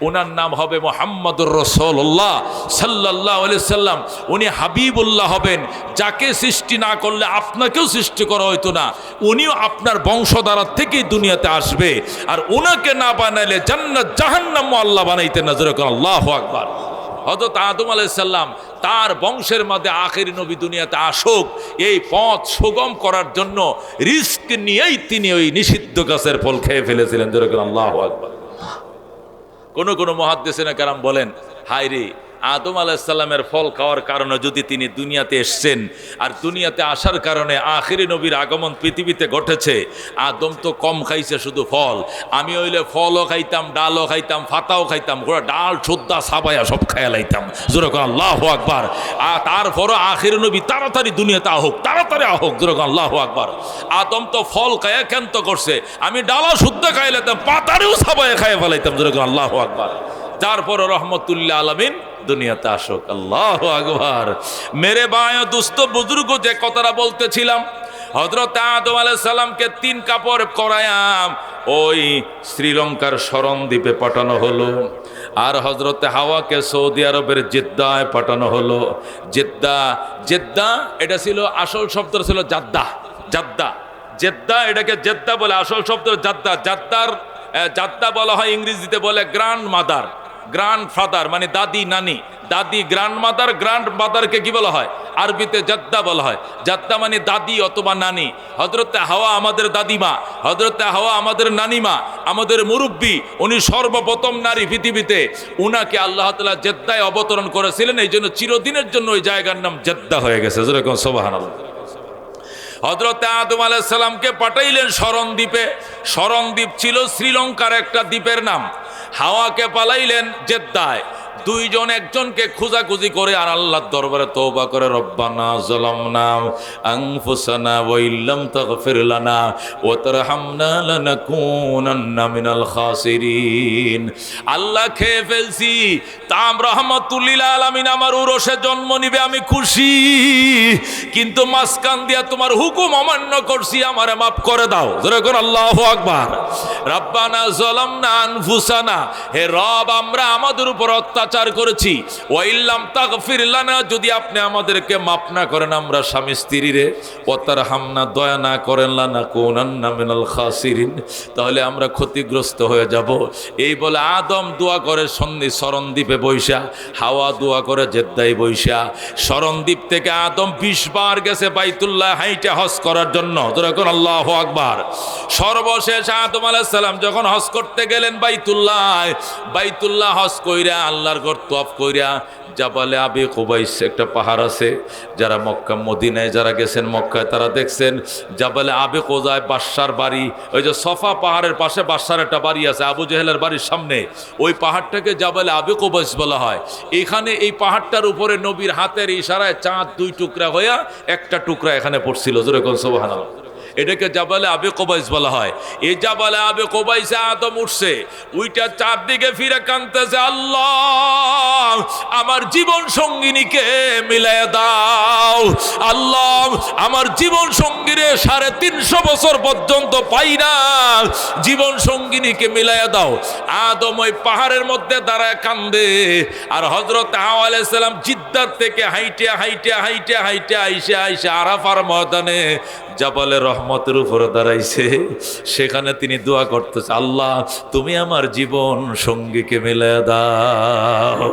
ওনার নাম হবে মুহাম্মদুর রাসূলুল্লাহ সাল্লাল্লাহু আলাইহি সাল্লাম। উনি হাবিবুল্লাহ হবেন, যাকে সৃষ্টি না করলে আপনাকেও সৃষ্টি করা হইতো না। উনিও আপনার বংশধারা থেকেই দুনিয়াতে আসবে, আর ওনাকে না বানাইলে জান্নাত জাহান্নাম আল্লাহ বানাইতেন না। যেরকম আল্লাহু আকবার। হযরত আদম আলাইহিস সালাম তার বংশের মধ্যে আখেরি নবী দুনিয়াতে আসুক, এই পথ সুগম করার জন্য রিস্ক নিয়েই তিনি ওই নিষিদ্ধ গাছের ফল খেয়ে ফেলেছিলেন। যেরকম আল্লাহু আকবার। কোন মুহাদ্দিসিনে কেরাম বলেন, হায় রে, আদম আলাইহিস সালামের ফল খাওয়ার কারণে যদি তিনি দুনিয়াতে এসছেন, আর দুনিয়াতে আসার কারণে আখেরি নবীর আগমন পৃথিবীতে ঘটেছে, আদম তো কম খাইছে শুধু ফল, আমি হইলে ফলও খাইতাম, ডালও খাইতাম, ফাতাও খাইতাম, গোড়া ডাল সুদ্দা সাবায়া সব খাইয়া লাইতাম। যেরকম আল্লাহু আকবার। আর তারপরও আখেরি নবী তাড়াতাড়ি দুনিয়াতে আহুক, তাড়াতাড়ি আহুক। যেরকম আল্লাহু আকবার। আদম তো ফল খাইয়া ক্ষান্ত করছে, আমি ডালা শুদ্ধ খাই লাইতাম, পাতারেও সাবায়া খাইয়া ফেলাইতাম। যেরকম আল্লাহু আকবার। তারপর রহমতুল্লাহ আলামিন দুনিয়াতে আসুক। আল্লাহু আকবার। মেরে ভাই ও দোস্ত বুজুর্গ, যে কথাটা বলতেছিলাম, হযরত আদম আলাইহিস সালামকে 3 কাপড় করায়াম ওই শ্রীলঙ্কার শরণ দ্বীপে পাঠানো হলো, আর হযরতে হাওয়াকে সৌদি আরবের জেদ্দায় পাঠানো হলো। জেদ্দা এটা ছিল, আসল শব্দ ছিল জেদ্দা, এটাকে জেদ্দা বলে, আসল শব্দ জাদ্দা বলা হয়, ইংরেজিতে বলে গ্র্যান্ডফাদার, মানে দাদি নানি, দাদি গ্র্যান্ডমাদারকে কি বলা হয়? আরবিতে জাদ্দা বলা হয়। জাদ্দা মানে দাদি অথবা নানি। হযরতে হাওয়া আমাদের দাদিমা, হযরতে হাওয়া আমাদের নানিমা, আমাদের মুরব্বী, উনি সর্বপ্রথম নারী পৃথিবীতে। উনাকে আল্লাহ তাআলা জেদ্দায় অবতরণ করেছিলেন, এই জন্য চিরদিনের জন্য ওই জায়গার নাম জেদ্দা হয়ে গেছে। যেরকম সুবহানাল্লাহ। হযরতে আদম আলাইহিস সালামকে পাঠাইলেন শরণ দ্বীপে। শরণ দ্বীপ ছিল শ্রীলঙ্কার একটা দ্বীপের নাম। হাওয়াকে পালাইলেন জেদ্দায়। দুইজন একজনকে খোঁজাখুঁজি করে আর আল্লাহর দরবারে তওবা করে, রব্বানা যালামনা আনফুসানা ওয়া ইল্লাম তাগফির লানা ওয়া তারহামনা লানাকুনান্না মিনাল খাসিরিন। আল্লাহ খেয়ে ফেলছি, তাম রাহমাতুল লিল আলামিন আমার উরসে জন্ম নিবে, আমি খুশি, কিন্তু মাসকান দিয়া তোমার হুকুম অমান্য করছি, আমারে মাফ করে দাও। যেরকম আল্লাহু আকবার। রব্বানা যালামনা আনফুসানা, হে রব, আমরা আমাদের উপর অত্যাচার অত্যাচার করেছি, ওয়াইল্লাম তাগফির লানা, যদি আপনি আমাদেরকে মাফ না করেন আমরা স্বামী স্ত্রীরে, ওয়াতারহামনা, দয়া না করেন, লানাকুনান্না মিনাল খাসিরিন, তাহলে আমরা ক্ষতিগ্রস্ত হয়ে যাব। এই বলে আদম দোয়া করে শরণদ্বীপে বৈশা, হাওয়া দোয়া করে জেদ্দায় বৈশা। শরণদ্বীপ থেকে আদম 20 বার গেছে বাইতুল্লাহ হাইটে হজ করার জন্য, যখন আল্লাহু আকবার। সর্বশেষ আদম আলাইহিস সালাম যখন হজ করতে গেলেন বাইতুল্লাহ হজ কইরা, আল্লাহর ঘর তওয়াফ কইরা, জাবালে আবি কুবাইস একটা পাহাড় আছে, যারা মক্কা মদিনায় যারা গেছেন মক্কায় তারা দেখছেন জাবালে আবি কুবাইস বাদশার বাড়ি, ওই যে সফা পাহাড়ের পাশে বাদশার একটা বাড়ি আছে আবু জেহেলের বাড়ির সামনে, ওই পাহাড়টাকে জাবালে আবি কুবাইস বলা হয়। এখানে এই পাহাড়টার উপরে নবীর হাতের ইশারায় চাঁদ 2 টুকরা হইয়া একটা টুকরা এখানে পড়ছিল, জোরে কোন সুবহানাল্লাহ। এটাকে জাবালে আবি কুবাইস বলা হয়। এই জাবালে আবি কুবাইসে আদম উঠছে, ওইটা চারদিকে ফিরে কাঁদতেছে, আল্লাহ আমার জীবন সঙ্গিনীকে মিলাইয়া দাও, আল্লাহ আমার জীবন সঙ্গীরে 350 বছর পর্যন্ত পাই না, জীবন সঙ্গিনীকে মিলাইয়া দাও। আদম ওই পাহাড়ের মধ্যে দাঁড়ায় কান্দে, আর হযরত হাওয়া আলাইহিস সালাম জিদ্দার থেকে হাইটে আইসে আরাফার ময়দানে জাবালে রহমতের উপরে দাঁড়াইছে। সেখানে তিনি দোয়া করতেছে, আল্লাহ তুমি আমার জীবন সঙ্গীকে মিলাইয়া দাও।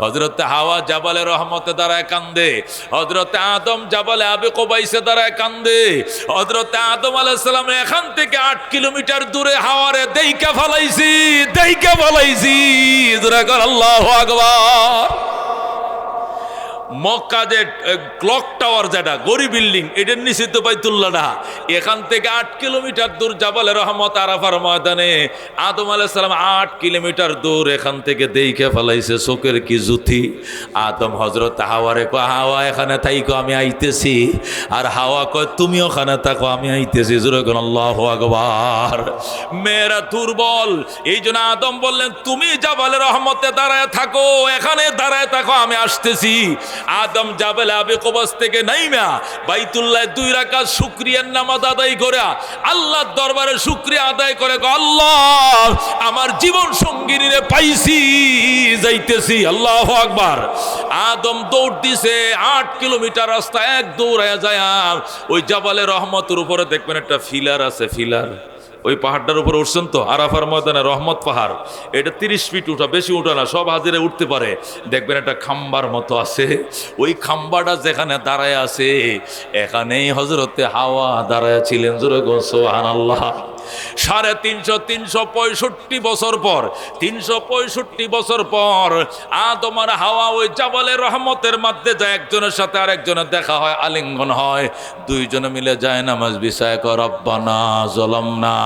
হযরত হাওয়া জাবালে রহমতে দাঁড়ায় কান্দে, হযরত আদম জাবালে আবি কুবাইসে দাঁড়ায় কান্দে। হযরত আদম আলাইহিস সালাম এখান থেকে 8 কিলোমিটার দূরে হাওয়ারে দেইকা ফলাইছি। আল্লাহু আকবার। মক্কা যে ক্লক টাওয়ার, যেটা গড়ি বিল্ডিং, এটার নিচে তো বাইতুল্লাহ না, এখান থেকে 8 কিলোমিটার দূর জাবালে রহমত আরাফার ময়দানে আদম আলাইহিস সালাম 8 কিলোমিটার দূর এখান থেকে দেইখে ফেলাইছে। চোখের কি জুতি। আদম হযরত হাওয়ারে কয়, হাওয়া এখানে থাইকো আমি আইতেছি, আর হাওয়া কয় তুমি ওখানে থাকো আমি আইতেছি। জোরে কোন আল্লাহু আকবার। মেয়েরা দুর্বল, এই জন্য আদম বললেন তুমি জাবালে রহমতে দাঁড়ায় থাকো, এখানে দাঁড়ায় থাকো আমি আসতেছি। আদম জাবালে আবি কুবাইস থেকে নাইমা বাইতুল্লাহ 2 রাকাত শুকরিয়ার নামাজ আদায় করে আল্লাহর দরবারে শুকরিয়া আদায় করে, আল্লাহ আমার জীবন সঙ্গিনীরে পাইছি, যাইতেছি। আল্লাহু আকবার। আদম দৌড় দিছে 8 কিলোমিটার রাস্তা, এক দৌড়ায় যায় ওই জাবালে রহমতের উপরে দেখবেন একটা ফিলার আছে, ফিলার ওই পাহাড়টার উপরে উঠছেন তো, আরাফার ময়দানে রহমত পাহাড়, এটা 30 ফিট উঠা, বেশি উঠা না, সব হাজিরে উঠতে পারে। দেখবেন একটা খাম্বার মতো আছে, ওই খাম্বাটা যেখানে দাঁড়ায় আছে এখানেই হযরতে হাওয়া দাঁড়ায় ছিলেন। জোরে সুবহানাল্লাহ। 365 বছর পর, 365 বছর পর আদম আর হাওয়া ওই জাবালে রহমতের মধ্যে যায়, একজনের সাথে আরেকজনের দেখা হয়, আলিঙ্গন হয়, দুইজনে মিলে যায় নামাজ বিছায় কর, রব্বানা যালামনা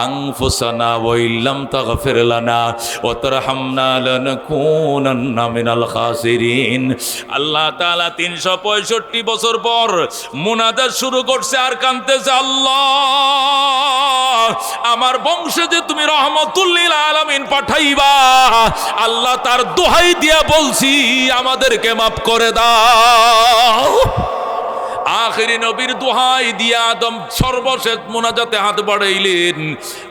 আনফুসানা ওয়া ইল্লাম তাগফির লানা ওয়া তারহামনা লানাকুনান্না মিনাল খাসিরিন। আল্লাহ তাআলা 365 বছর পর মুনাজাত শুরু করছে আর কাঁদতেছে, আল্লাহ আমার বংশে যে তুমি রহমতুল লিল আলামিন পাঠাইবা, আল্লাহ তার দোহাই দিয়া বলছি আমাদেরকে মাফ করে দাও। আখিরি নবীর দোহাই দিয়া আদম সর্বশেষ মুনাজাতে হাত বাড়াইলেন,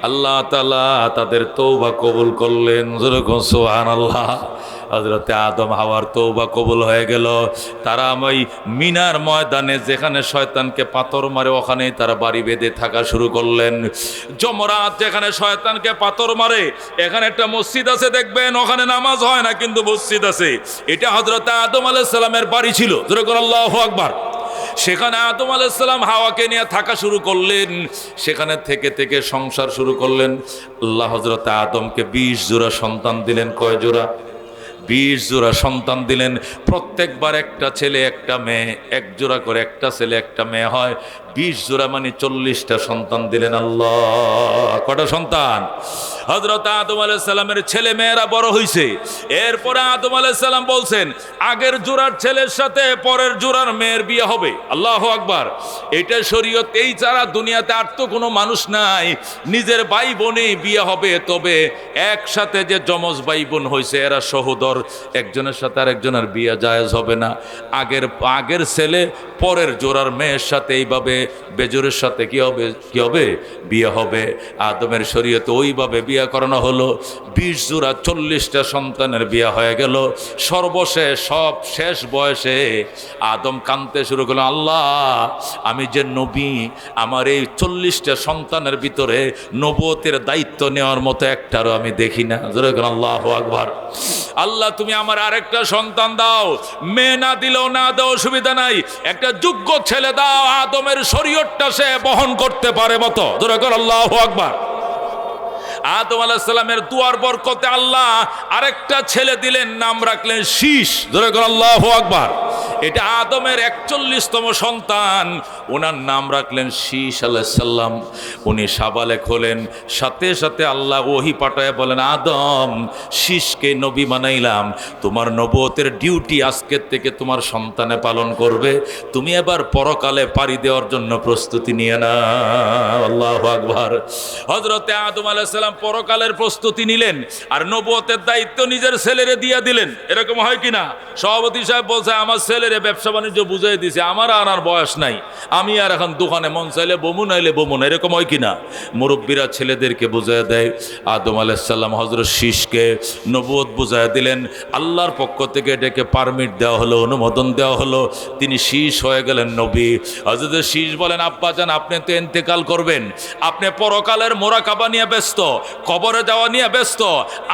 আল্লাহ তাআলা তাদের তওবা কবুল করলেন। সুবহানাল্লাহ। হযরতে আদম হাওয়ার তওবা কবুল হয়ে গেল। তারা ওই মিনার ময়দানে যেখানে শয়তানকে পাথর মারে ওখানেই তারা বাড়ি বেঁধে থাকা শুরু করলেন। জমরাত যেখানে শয়তানকে পাথর মারে, এখানে একটা মসজিদ আছে দেখবেন, ওখানে নামাজ হয় না কিন্তু মসজিদ আছে। এটা হযরতে আদম আলাইহিস সালামের বাড়ি ছিল। জোরে বলুন আল্লাহু আকবার। সেখানে আদম আলাইহিস সালাম হাওয়াকে নিয়ে থাকা শুরু করলেন, সেখানে থেকে থেকে সংসার শুরু করলেন। আল্লাহ হযরতে আদমকে 20 জোড়া সন্তান দিলেন। কয় জোড়া? 20 জোড়া সন্তান দিলেন। প্রত্যেকবার একটা ছেলে একটা মেয়ে, 1 জোড়া করে একটা ছেলে একটা মেয়ে হয়। 20 জোড়া মানে 40টা সন্তান দিলেন আল্লাহ। কটা সন্তান? হযরত আদম আলাইহিস সালামের ছেলে মেয়েরা বড় হইছে। এরপরে আদম আলাইহিস সালাম বলছেন আগের জোড়ার ছেলের সাথে পরের জোড়ার মেয়ের বিয়ে হবে। আল্লাহু আকবার। এটা শরীয়ত। এই যারা দুনিয়াতে আর তো কোনো মানুষ নাই, নিজের ভাই বোনে বিয়ে হবে, তবে একসাথে যে যমজ ভাই বোন হয়েছে এরা সহোদর একজনের সাথে আরেকজনের বিয়ে জায়েজ হবে না। আগের ছেলে পরের জোড়ার মেয়ের সাথে এইভাবে বেজোরের সাথে কি হবে বিয়ে হবে। আদমের শরীয়তে ওইভাবে বিয়ে করানো হলো। 20 জোড়া 40টা সন্তানের বিয়ে হয়ে গেল। সর্বশেষ সব শেষ বয়সে আদম কাঁদতে শুরু করলো, আল্লাহ আমি যে নবী, আমার এই 40টা সন্তানের ভিতরে নবুয়তের দায়িত্ব নেওয়ার মতো একটারও আমি দেখি না। আল্লাহু আকবার। আল্লাহ তুমি আমার আরেকটা সন্তান দাও, মেয়ে না দিলেও না দাও অসুবিধা নাই, একটা যোগ্য ছেলে দাও, আদমের শরীয়তটা সে বহন করতে পারে মতো। আল্লাহু আকবার। আদম আলাইহিস সালামের দুয়ার বরকতে আল্লাহ আরেকটা ছেলে দিলেন, নাম রাখলেন শীষ। আল্লাহু আকবার। এটা আদমের 41তম সন্তান, ওনার নাম রাখলেন শীষ আলাইহিস সালাম। উনি সাবালেক হলেন, সাথে সাথে আল্লাহ ওহী পাঠায় বলেন, আদম শীষকে নবী বানাইলাম, তোমার নবুয়তের ডিউটি আজকের থেকে তোমার সন্তানে পালন করবে, তুমি এবার পরকালে পাড়ি দেওয়ার জন্য প্রস্তুতি নিয়ে নাও। আল্লাহু আকবার। হযরতে আদম আলাইহিস সালাম পরকালের প্রস্তুতি নিলেন আর নবুয়তের দায়িত্ব নিজের ছেলেরে দিয়ে দিলেন। এরকম হয় কিনা? সভাপতি সাহেব বলছে, আমার ছেলেরে ব্যবসা বাণিজ্য বুঝাই দিছে, আমার আর বয়স নাই, আমি আর এখন দোকানে মন চাইলে বমু নাইলে বমু না। এরকম হয় কিনা? মুরব্বীরা ছেলেদেরকে বুঝাই দেয়। আদম আলাইহিস সালাম হযরত শীষকে নবুয়ত বুঝাই দিলেন। আল্লাহর পক্ষ থেকে এটাকে পারমিট দেওয়া হলো, অনুমোদন দেওয়া হলো, তিনি শীষ হয়ে গেলেন নবী। হযরত শীষ বলেন, আব্বা জান আপনি তো ইন্তেকাল করবেন, আপনি পরকালের মোরাকাবা নিয়ে ব্যস্ত, কবরে যাওয়া নিয়ে ব্যস্ত,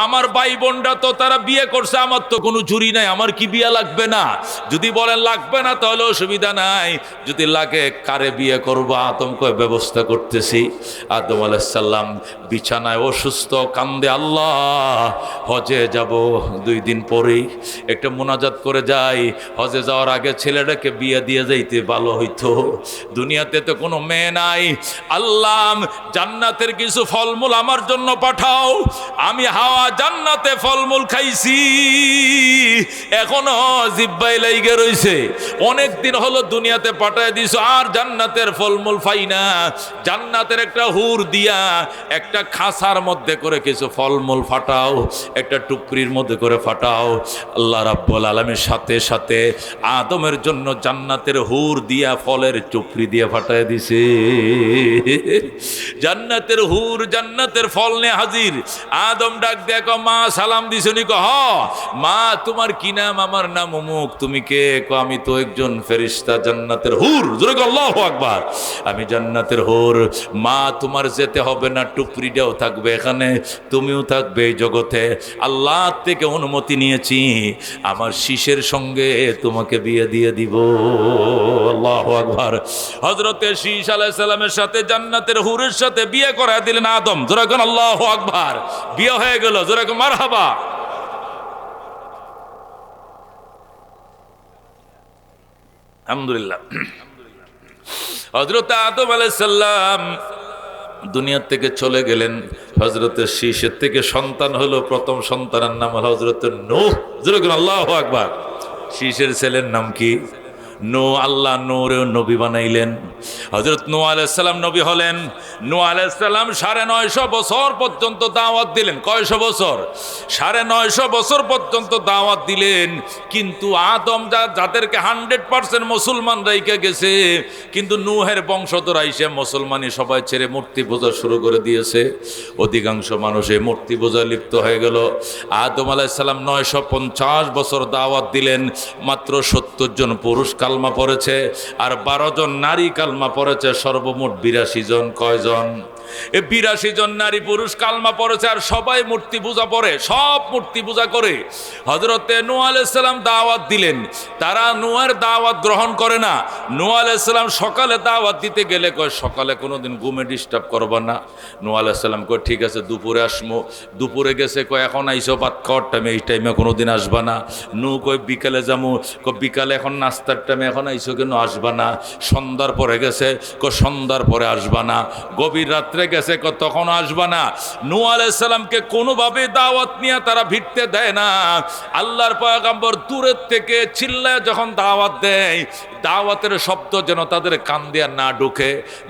আমার ভাই বোনরা তো তারা বিয়ে করছে, আমার তো কোনো জুরি নাই, আমার কি বিয়ে লাগবে না? যদি বলেন লাগবে না তাহলে অসুবিধা নাই, যদি লাগে কারে বিয়ে করবো? আদম কয় ব্যবস্থা করতেছি। আদম আলাইহিস সালাম বিছানায় অসুস্থ, কান্দে, আল্লাহ হজে যাব 2 দিন পরেই, একটা মুনাজাত করে যাই, হজে যাওয়ার আগে ছেলেটাকে বিয়ে দিয়ে যাইতে ভালো হইতো, দুনিয়াতে তো কোনো মেয়ে নাই, আল্লাহ জান্নাতের কিছু ফলমূল আমার জন্য পাঠাও, আমি হাওয়া জান্নাতে ফলমূল খাইছি, এখনো জিব্বাই লাইগে রইছে, অনেক দিন হলো দুনিয়াতে পাঠায় দিছো আর জান্নাতের ফলমূল পাই না, জান্নাতের একটা হুর দিয়া একটা খাসার মধ্যে করে কিছু ফলমূল ফাটাও, একটা টুকরির মধ্যে করে ফাটাও। আল্লাহ রাব্বুল আলামিন সাথে সাথে আদমের জন্য জান্নাতের হুর দিয়া ফলের টুকরি দিয়ে ফাটায় দিছে। জান্নাতের হুর জান্নাতের ফল নে হাজির। আদম ডাক দেখো, মা সালাম দিছনি? হ মা, তোমার কি নাম? আমার নাম অমুক। তুমি কে? আমি তো একজন ফেরেশতা, জান্নাতের হুর। জোরে আল্লাহু আকবার। আমি জান্নাতের হুর। মা তোমার যেতে হবে না, টুকরিটাও থাকবে এখানে, তুমিও থাকবে এই জগতে, আল্লাহ থেকে অনুমতি নিয়েছি, আমার শীষের সঙ্গে তোমাকে বিয়ে দিয়ে দিব। আল্লাহু আকবার। হযরতে শীষ আলাইহিস সালামের সাথে জান্নাতের হুরের সাথে বিয়ে করা দিলেন আদম। জোরে কোন আল্লাহু আকবার। বিয়ে হয়ে গেল। জোরে কোন মারহাবা। আলহামদুলিল্লাহ। হযরত আদম আলাইহিস সালাম দুনিয়া থেকে চলে গেলেন, হযরতের শীষের থেকে সন্তান হলো, প্রথম সন্তানের নাম হলো হযরত নূহ। জোরে কোন আল্লাহু আকবার। শীষের ছেলের নাম কি? নূহ। আল্লাহ নূরেও নবী বানাইলেন। হযরত নূহ আলাইহিস সালাম নবী হলেন। নূহ আলাইহিস সালাম 950 বছর পর্যন্ত দাওয়াত দিলেন। কয়শো বছর? 950 বছর পর্যন্ত দাওয়াত দিলেন। কিন্তু আদম যাদেরকে 100% মুসলমান রাইখা গেছে, কিন্তু নূহের বংশধর আইসে মুসলমানি সবাই ছেড়ে মূর্তি পূজা শুরু করে দিয়েছে। অধিকাংশ মানুষ এই মূর্তি পূজায় লিপ্ত হয়ে গেল। আদম আলাইহিস সালাম 950 বছর দাওয়াত দিলেন, মাত্র 70 জন পুরুষ কালমা পড়েছে আর 12 জন নারী কালমা পড়েছে, সর্বমোট 82 জন। কয়জন? 82 জন নারী পুরুষ কালমা পড়েছে আর সবাই মূর্তি পূজা পড়ে, সব মূর্তি পূজা করে। হযরতে নূহ আলাইহিস সালাম দাওয়াত দিলেন, তারা নূহের দাওয়াত গ্রহণ করে না। নূহ আলাইহিস সালাম সকালে দাওয়াত দিতে গেলে কয়, সকালে কোনোদিন ঘুমে ডিস্টার্ব করবা না। নূহ আলাইহিস সালাম কয়, ঠিক আছে দুপুরে আসমো। দুপুরে গেছে, কয় এখন আইসো ভাত খাওয়ার টাইমে, এই টাইমে কোনোদিন আসবা না। নূহ কয় বিকালে যাবো, কয় বিকালে এখন নাস্তার টাইমে, এখন আইসো কেন? আসবা না। সন্ধ্যার পরে গেছে, কয় সন্ধ্যার পরে আসবা না। গভীর রাত্রে রাত্রে গেছে, তখন আসবা না। নূহ আলাইহিস সালামকে কোনোভাবে দাওয়াত নিয়ে তারা ভিড়তে দেয় না। আল্লাহর পয়গম্বর দূরের থেকে চিল্লায় যখন দাওয়াত দেয়, দাওয়াতের শব্দ যেন তাদের কান দিয়ে না ঢুকে।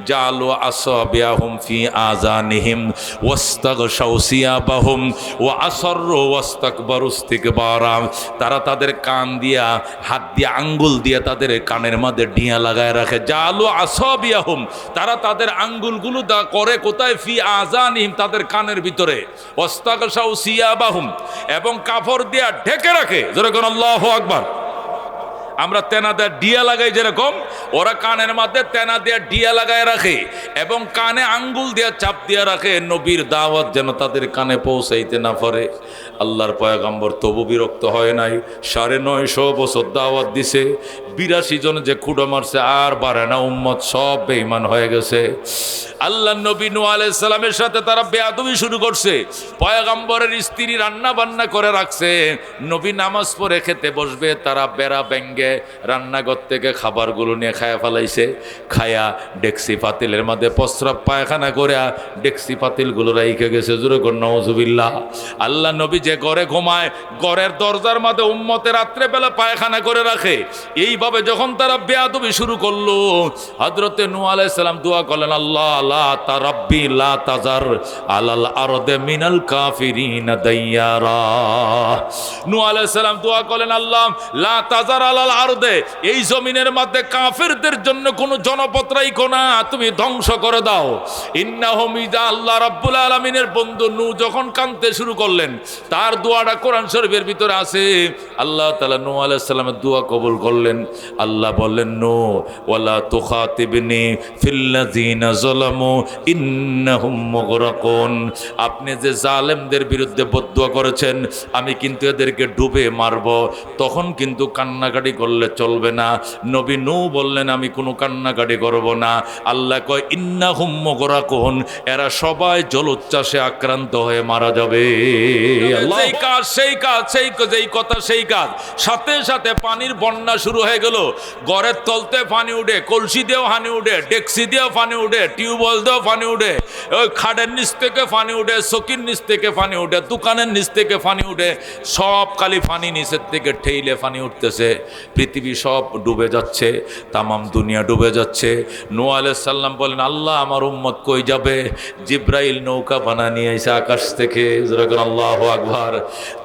জালু আসাবিয়াহুম ফি আযানিহিম ওয়াস্তাগশাউ সিয়াবাহুম ওয়া আসররু ওয়াস্তাকবারু ইস্তিকবারা। তারা তাদের কান দিয়া, হাত দিয়ে, আঙ্গুল দিয়ে তাদের কানের মধ্যে ডিয়া লাগায় রাখে। জালু আসাবিয়াহুম, তারা তাদের আঙ্গুলগুলো করে কোথায়? ফি আযানিহিম, তাদের কানের ভিতরে। ওয়াস্তাগশাউ সিয়াবাহুম, এবং কাপড় দিয়া ঢেকে রাখে। জোরে কোন আল্লাহু আকবার। আমরা তেনা দিয়ে ডিয়া লাগাই যেরকম, ওরা কানের মধ্যে তেনা দিয়ে ডিয়া লাগায় রাখে এবং কানে আঙ্গুল দিয়ে চাপ দিয়ে রাখে, নবীর দাওয়াত যেন তাদের কানে পৌঁছাইতে না পারে। আল্লাহর পয়গম্বর তবু বিরক্ত হয় নাই। 950 বছর দাওয়াত দিছে, 82 জন যে খুঁড়ো মারছে, আর বাড়ে না, উম্মত সব বেঈমান হয়ে গেছে। আল্লাহ নবী নূহ আলাইহিস সালামের সাথে তারা বেয়াদবি শুরু করছে। পয়গম্বরের স্ত্রী রান্না বান্না করে রাখছে, নবী নামাজ পড়ে খেতে বসবে, তারা বেড়া ব্যাঙ্গে রান্নাঘর থেকে খাবারগুলো নিয়ে খায়া ফেলাইছে। খায়া ডেক্সি পাতিলের মধ্যে প্রস্রাব পায়খানা করে ডেক্সি পাতিলগুলো রাইখে গেছে। জোরে কর নাউজুবিল্লাহ। আল্লাহ নবী যে ঘরে ঘুমায়, ঘরের দরজার মধ্যে উম্মতে রাত্রে বেলা পায়খানা করে রাখে। এইভাবে যখন তারা বেয়াদবি শুরু করলো, হযরতে নূহ আলাইহিস সালাম দোয়া করলেন, আল্লাহ লা তারাব্বি লা তাজার আলাল আরদে মিনাল কাফিরিনা দাইয়ারা। নূহ আলাইহিস সালাম দোয়া করলেন, আল্লাহ লা তাজার আলাল আরদে, এই জমিনের মধ্যে কাফিরদের জন্য কোনো জনপদ রাইখো না, তুমি ধ্বংস করে দাও। ইন্নাহুম ইজা, আল্লাহ রাব্বুল আলামিনের বন্ধু নূহ যখন কাঁদতে শুরু করলেন, তার দোয়াটা কোরআন শরীফের ভিতরে আছে। আল্লাহ তাআলা নূহ আলাইহিস সালামের দোয়া কবুল করলেন। আল্লাহ বললেন, নূহ ওয়ালা তুখাতিবনি ফিল্লাযিনা যালামু ইন্নাহুম মুগরাকুন। আপনি যে জালেমদের বিরুদ্ধে বদদুয়া করেছেন, আমি কিন্তু এদেরকে ডুবে মারব, তখন কিন্তু কান্নাকাটি করলে চলবে না। নবী নূহ বললেন, আমি কোনো কান্নাকাটি করব না। আল্লাহ কয়, ইন্নাহুম মুগরাকুন, এরা সবাই জলোচ্ছ্বাসে আক্রান্ত হয়ে মারা যাবে। সেই কাজ সেই কাজ, যেই কথা সেই কাজ। সাথে সাথে পানির বন্যা শুরু হয়ে গেল। ঘরের তলতে পানি উঠে, কলসি দিয়েও পানি উঠে, ডেক্সি দিয়েও পানি উঠে, টিউবওয়েল দিয়েও পানি উঠে, ওই খাটের নিচ থেকে পানি উঠে, চকির নিচ থেকে পানি উঠে, দোকানের নিচ থেকে পানি উঠে, সব খালি পানি নিচের থেকে ঠেইলে পানি উঠতেছে। পৃথিবী সব ডুবে যাচ্ছে, তামাম দুনিয়া ডুবে যাচ্ছে। নূহ আলাইহিস সালাম বলেন, আল্লাহ আমার উম্মত কই যাবে? জিব্রাইল নৌকা বানা নিয়ে আইছে আকাশ থেকে। আল্লাহু আকবার।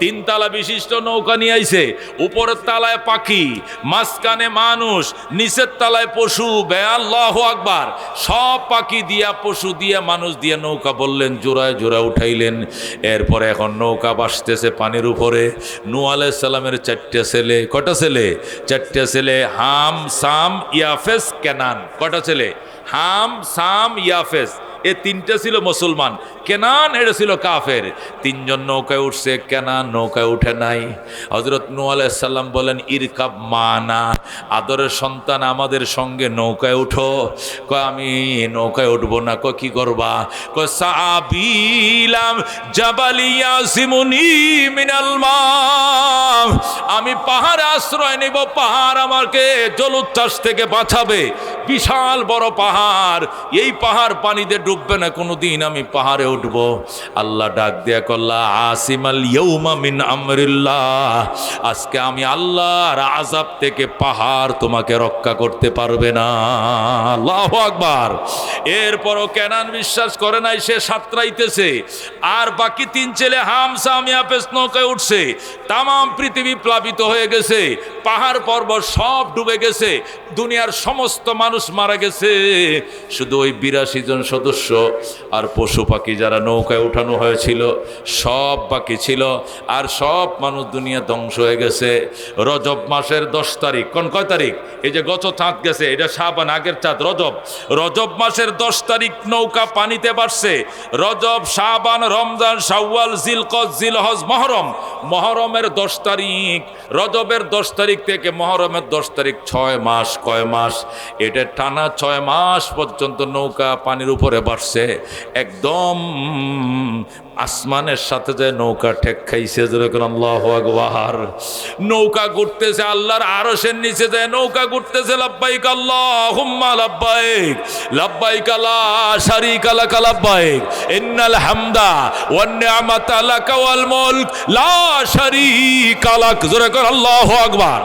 3 তলা বিশিষ্ট নৌকা নিয়ে আইছে। উপরের তলায় পাখি, মাঝখানে মানুষ, নিচের তলায় পশু। আল্লাহু আকবার। সব পাখি দিয়া, পশু দিয়া, মানুষ দিয়া নৌকা বললেন, জোড়ায় জোড়া উঠাইলেন। এরপরে এখন নৌকা ভাসতেছে পানির উপরে। নূহ আলাইহিস সালামের 4টে ছেলে। কটা ছেলে? 4টে ছেলে। হাম, সাম, ইয়াফেস, কেনান। কটা ছেলে? হাম, সাম, ইয়াফেস। এ 3টে ছিল মুসলমান, কেনান এটা ছিল কাফের। 3 জন নৌকায় উঠছে, কেনান নৌকায় উঠে নাই। হযরত নূহ আলাইহিস সালাম বলেন, ইরকাব মানা, আদরের সন্তান আমাদের সঙ্গে নৌকায় উঠো। কয় আমি নৌকায় উঠবো না। কয় কি করবা? কয় সাবিলাম জাবালিয়া সিমুনি মিনাল মা, আমি পাহাড়ে আশ্রয় নেব, পাহাড় আমাকে জলোচ্ছ্বাস থেকে বাঁচাবে। বিশাল বড় পাহাড়, এই পাহাড় পানিতে ডুববে না কোনোদিন, আমি পাহাড়ে উঠব। আল্লাহ ডাক দিয়া কল্লা, আসিমাল ইয়াউমা মিন আমরিল্লাহ, আজকে আমি আল্লাহর আযাব থেকে পাহাড় তোমাকে রক্ষা করতে পারবে না। আল্লাহু আকবার। এরপরও কেনান বিশ্বাস করে নাই, সে সাঁতরাইতেছে। আর বাকি 3 ছেলে হাম, সাম, ইয়াফেস নৌকায় উঠছে। তামাম পৃথিবী প্লাবিত হয়ে গেছে, পাহাড় পর্বত সব ডুবে গেছে, দুনিয়ার সমস্ত মানুষ মারা গেছে। শুধু ওই 82 জন সদস্য আর পশু পাখি যারা নৌকায় উঠানো হয়েছিল সব বাকি ছিল। আর সব মানুষ দুনিয়া ধ্বংস হয়ে গেছে। রজব মাসের 10 তারিখ, কোন কয় তারিখ? এই যে গত চাঁদ গেছে, এটা শাবান, আগের চাঁদ রজব। রজব মাসের 10 তারিখ নৌকা পানিতে ভাসছে। রজব, শাবান, রমজান, শাওয়াল, জিলকদ, জিলহজ, মহরম। মহরমের 10 তারিখ, রজবের 10 তারিখ থেকে মহরমের 10 তারিখ, 6 মাস। কয় মাস? এটা টানা 6 মাস পর্যন্ত নৌকা পানির উপরে বাড়ছে, একদম আসমানের সাথে যে নৌকা ঠেক খাইছে, যেরকম আল্লাহু আকবার। নৌকা ঘুরতেছে আল্লাহর আরশের নিচে যায় নৌকা ঘুরতেছে, লাব্বাইক আল্লাহুম্মা লাব্বাইক, লাব্বাইক লা শারীকা লাক লাব্বাইক, ইন্নাল হামদা ওয়ান নি'মাতা লাকা ওয়াল মুলক লা শারীকা লাক, যেরকম আল্লাহু আকবার।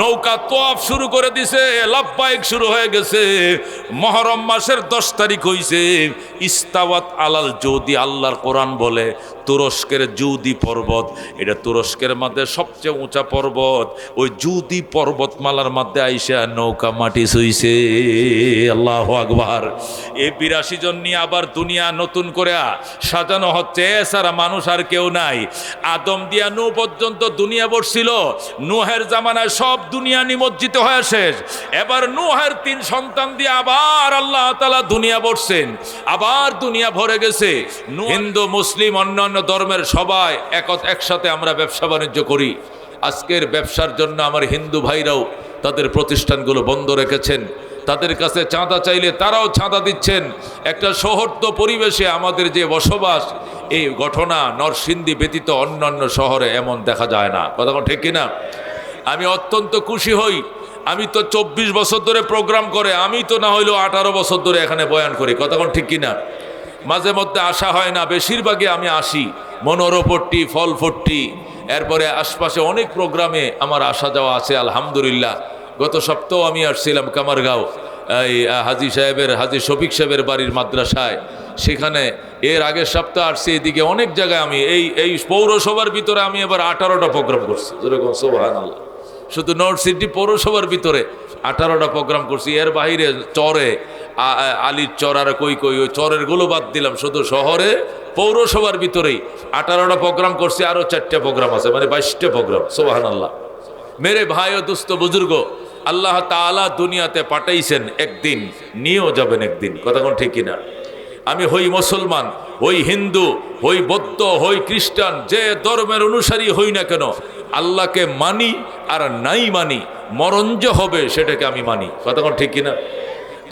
নৌকা তোয়াফ শুরু করে দিছে, লাব্বাইক শুরু হয়ে গেছে। মুহররম মাসের 10 তারিখ হইছে। ইস্তাওয়াত আলাল জুদি, আল্লাহর কোরআন বলে তুরস্কের জুদি পর্বত, এটা তুরস্কের মধ্যে সবচেয়ে উঁচা পর্বত। ওই জুদি পর্বতমালার মধ্যে আইসা নৌকা মাটি ছুঁইছে। আল্লাহু আকবার। এই 82 জন নিয়ে আবার দুনিয়া নতুন করে সাজানো হচ্ছে। এছাড়া মানুষ আর কেউ নাই। আদম দিয়া নূহ পর্যন্ত দুনিয়া বসছিল। নূহের জামানায় সব দুনিয়া নিমজ্জিত হয়ে শেষ। এবার নূহের 3 সন্তান দিয়ে আবার আল্লাহ তাআলা দুনিয়া বসছেন, আবার দুনিয়া ভরে গেছে। হিন্দু মুসলিম অন্যান্য ধর্মের সবাই একসাথে আমরা ব্যবসা বাণিজ্য করি। আজকের ব্যবসার জন্য আমার হিন্দু ভাইরাও তাদের প্রতিষ্ঠানগুলো বন্ধ রেখেছেন। তাদের কাছে চাঁদা চাইলে তারাও চাঁদা দিচ্ছেন। একটা সৌহার্দ্য পরিবেশে আমাদের যে বসবাস, এই ঘটনা নরসিংদী ব্যতীত অন্যান্য শহরে এমন দেখা যায় না। কথা ঠিক কিনা? আমি অত্যন্ত খুশি হই। আমি তো 24 বছর ধরে প্রোগ্রাম করে, আমি তো না হইলেও 18 বছর ধরে এখানে বয়ান করি। কথা ঠিক কিনা? মাঝে মধ্যে আসা হয় না, বেশিরভাগই আমি আসি। মনোরপট্টি, ফলফট্টি, এরপরে আশপাশে অনেক প্রোগ্রামে আমার আসা যাওয়া আছে আলহামদুলিল্লাহ। গত সপ্তাহ আমি আসছিলাম কামারগাঁও, এই হাজী সাহেবের, হাজী শফিক সাহেবের বাড়ির মাদ্রাসায়, সেখানে। এর আগের সপ্তাহ আসছি এদিকে অনেক জায়গায়। আমি এই পৌরসভার ভিতরে আমি এবার 18টা প্রোগ্রাম করছি, যেরকম সুবহানাল্লাহ। শুধু নর্থ সিটি পৌরসভার ভিতরে 18টা প্রোগ্রাম করছি। এর বাইরে চরে, আলীর চর আর কই ওই চরের গুলো বাদ দিলাম, শুধু শহরে পৌরসভার ভিতরেই 18টা প্রোগ্রাম করছি। আরো 4টা প্রোগ্রাম আছে, মানে 22টা প্রোগ্রাম। সুবহানাল্লাহ। মেরে ভাই ও দোস্ত বুজুর্গ, আল্লাহ তাআলা দুনিয়াতে পাঠাইছেন একদিন, নিয়েও যাবেন একদিন। কথা কোন ঠিক কিনা? আমি হই মুসলমান, হই হিন্দু, হই বৌদ্ধ, হই খ্রিস্টান, যে ধর্মের অনুসারী হই না কেন, আল্লাহকে মানি আর নাই মানি, মরণ যে হবে সেটাকে আমি মানি। কথা কোন ঠিক কিনা?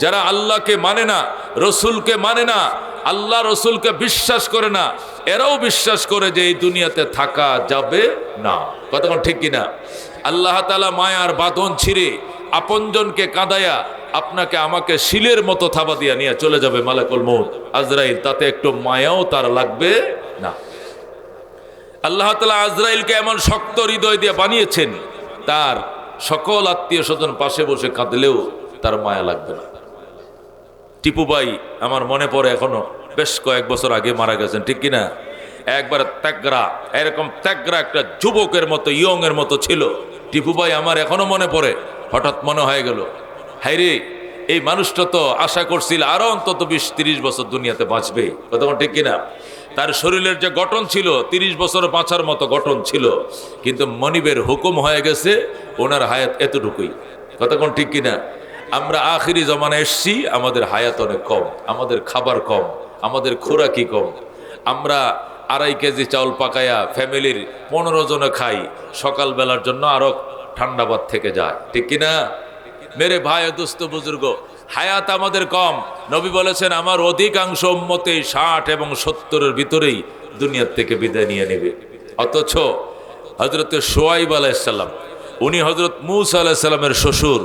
যারা আল্লাহকে মানে না, রসুলকে মানে না, আল্লাহ রসুলকে বিশ্বাস করে না, এরাও বিশ্বাস করে যে এই দুনিয়াতে থাকা যাবে না। কথা কোন ঠিক কিনা? আল্লাহ তাআলা মায়ার বাঁধন ছিঁড়ে আপনজনকে কাঁদায়া আপনাকে আমাকে শিলের মতো থাবা দিয়া নিয়ে চলে যাবে মালাকুল মউত আজরাইল, তাতে একটু মায়াও তার লাগবে না। আল্লাহ তাআলা আজরাইলকে এমন শক্ত হৃদয় দিয়ে বানিয়েছেন, তার সকল আত্মীয় স্বজন পাশে বসে কাঁদলেও তার মায়া লাগবে না। টিপু ভাই আমার মনে পড়ে এখনো, বেশ কয়েক বছর আগে মারা গেছেন, ঠিক কিনা? একবার ত্যাগরা, এরকম ত্যাগরা একটা যুবকের মতো, ইয়ং এর মতো ছিল টিপু ভাই। আমার এখনো মনে পড়ে, হঠাৎ মনে হয়ে গেল, হাইরে এই মানুষটা তো আশা করছিল আরো অন্তত 20-30 বছর দুনিয়াতে বাঁচবে। কথা ঠিক কিনা? তার শরীরের যে গঠন ছিল 30 বছর বাঁচার মতো গঠন ছিল, কিন্তু মনিবের হুকুম হয়ে গেছে ওনার হায়াত এতটুকুই। কথা কোন ঠিক কিনা? আমরা আখিরি জমানায় এসছি, আমাদের হায়াত অনেক কম, আমাদের খাবার কম, আমাদের খোরাকি কম। আমরা 2.5 কেজি চাউল পাকায়া ফ্যামিলির 15 জনে খাই, সকালবেলার জন্য আরো ঠান্ডা ভাত থেকে যায়, ঠিক কিনা? মেরে ভাই ও দোস্ত বুজুর্গ, হায়াত আমাদের কম। নবী বলেছেন আমার অধিকাংশ উম্মতে 60 এবং 70-এর ভিতরেই দুনিয়ার থেকে বিদায় নিয়ে নেবে। অথচ হযরত শুআয়ব আলাইহিস সালাম, উনি হযরত মূসা আলাইহিস সালামের শ্বশুর,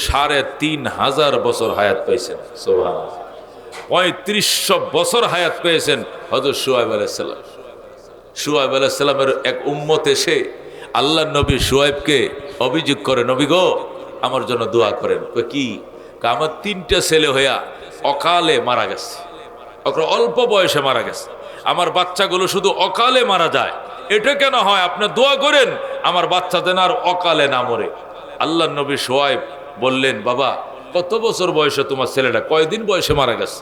3500 বছর হায়াত পেয়েছেন। সুবহানাল্লাহ। 3500 বছর হায়াত পেয়েছেন হযরত শুআয়ব আলাইহিস সালাম। শুআয়ব আলাইহিস সালামের এক উম্মত এসে আল্লাহর নবী শুআয়বকে অভিযোগ করে, নবী গো আমার জন্য দোয়া করেন। কি? আমার 3টা ছেলে হইয়া অকালে মারা গেছে, অল্প বয়সে মারা গেছে, আমার বাচ্চাগুলো শুধু অকালে মারা যায়, এটা কেন হয়? আপনি দোয়া করেন আমার বাচ্চা যেন আর অকালে না মরে। আল্লাহর নবী শুআয়ব বললেন, বাবা কত বছর বয়সে তোমার ছেলেটা? কয়দিন বয়সে মারা গেছে?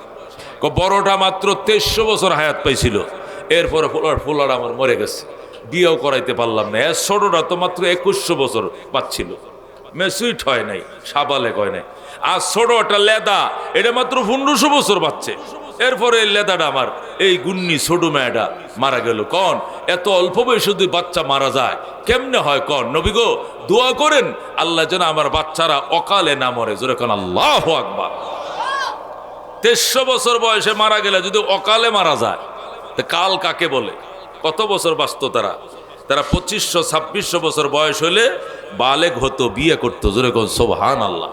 বড়টা মাত্র 2300 বছর হায়াত পাইছিল, এরপরে ফুলার আমার মরে গেছে, বিয়েও করাইতে পারলাম না। ছোটটা তো মাত্র 2100 বছর পাচ্ছিল, মেসুইট হয় নাই, সাবালেক হয় নাই। আর ছোট একটা লেদা, এটা মাত্র 1500 বছর বাচ্চে, এরপরে এই লেদাটা আমার এই গুন্নি ছোট মেয়েটা মারা গেল। কন এত অল্প বয়সে যদি বাচ্চা মারা যায় কেমনে হয়? কন নবী গো দোয়া করেন আল্লাহ যেন আমার বাচ্চারা অকালে না মরে। জোরে কন আল্লাহু আকবার। 2300 বছর বয়সে মারা গেলে যদি অকালে মারা যায়, তো কাল কাকে বলে? কত বছর বাঁচত তারা? তারা 2500-2600 বছর বয়স হলে বালেগ হতো, বিয়ে করতো। জোরে কোন সুবহানাল্লাহ।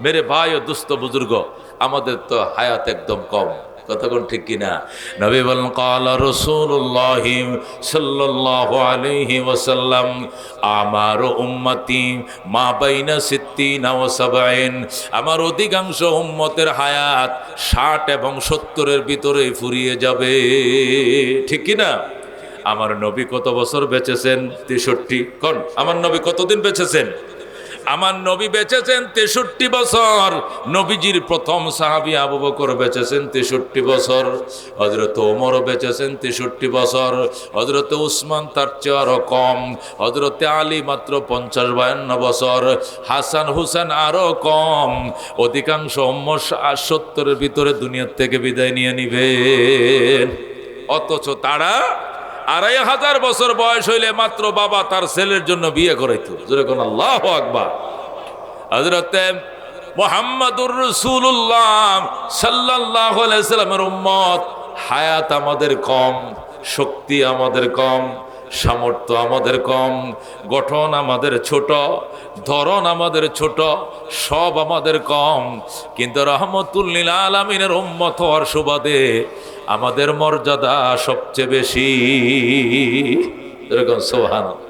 মেরে ভাই ও দুস্থ বুজুর্গ, আমাদের তো হায়াত একদম কম, কতক্ষণ ঠিক কিনা? নবী বলেন ক্বালা রাসূলুল্লাহ সাল্লাল্লাহু আলাইহি ওয়াসাল্লাম আমার উম্মতি মা বাইনা 60 ওয়া 70, আমার অধিকাংশ উম্মতের হায়াত 60 এবং 70-এর ভিতরে ফুরিয়ে যাবে, ঠিক কিনা? আমার নবী কত বছর বেঁচেছেন? 63। কোন আমার নবী কতদিন বেঁচেছেন? আমার নবী বেঁচেছেন 63 বছর। নবীজির প্রথম সাহাবী আবু বকর বেঁচেছেন 63 বছর। হযরত ওমর বেঁচেছেন 63 বছর। হযরত উসমান তার চেয়ে আরো কম। হযরত আলী মাত্র 50-52 বছর। হাসান হুসেন আরো কম। অধিকাংশ উম্মত 70-এর ভিতরে দুনিয়ার থেকে বিদায় নিয়ে নিবেন। অথচ তারা 2500 বছর বয়স হইলে মাত্র বাবা তার ছেলের জন্য বিয়ে করাইতো। যেরকম আল্লাহু আকবার। হযরতে মুহাম্মাদুর রাসূলুল্লাহ সাল্লাল্লাহু আলাইহি সাল্লামের উম্মত, হায়াত আমাদের কম, শক্তি আমাদের কম, সামর্থ্য আমাদের কম, গঠন আমাদের ছোট, ধরন আমাদের ছোট, সব আমাদের কম, কিন্তু রহমতুল লিল আলামিনের উম্মত হওয়ার সুবাদে আমাদের মর্যাদা সবচেয়ে বেশি। এরকম সুবহানাল্লাহ।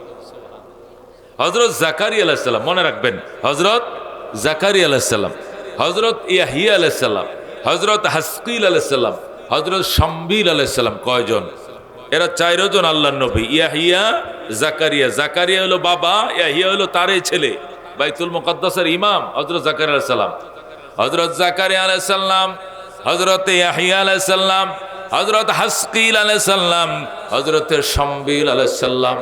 হযরত জাকারিয়া আলাইহিস সালাম, মনে রাখবেন, হযরত জাকারিয়া আলাইহিস সালাম, হযরত ইয়াহইয়া আলাইহিস সালাম, হযরত হাসকিল আলাইহিস সালাম, হযরত শামবিল আলাইহিস সালাম, কয়জন? এরা 4 জন আল্লাহর নবী। ইয়াহইয়া, জাকারিয়া। জাকারিয়া হলো বাবা, ইয়াহইয়া হলো তারই ছেলে, বাইতুল মুকাদ্দাসের ইমাম হযরত জাকারিয়া আলাইহিস সালাম। হযরত জাকারিয়া আলাইহিস সালাম, হযরত ইয়াহইয়া আলাইহিস সালাম, হযরত হাসকিল আলাইহিস সালাম, হযরত শামবিল আলাইহিস সালাম,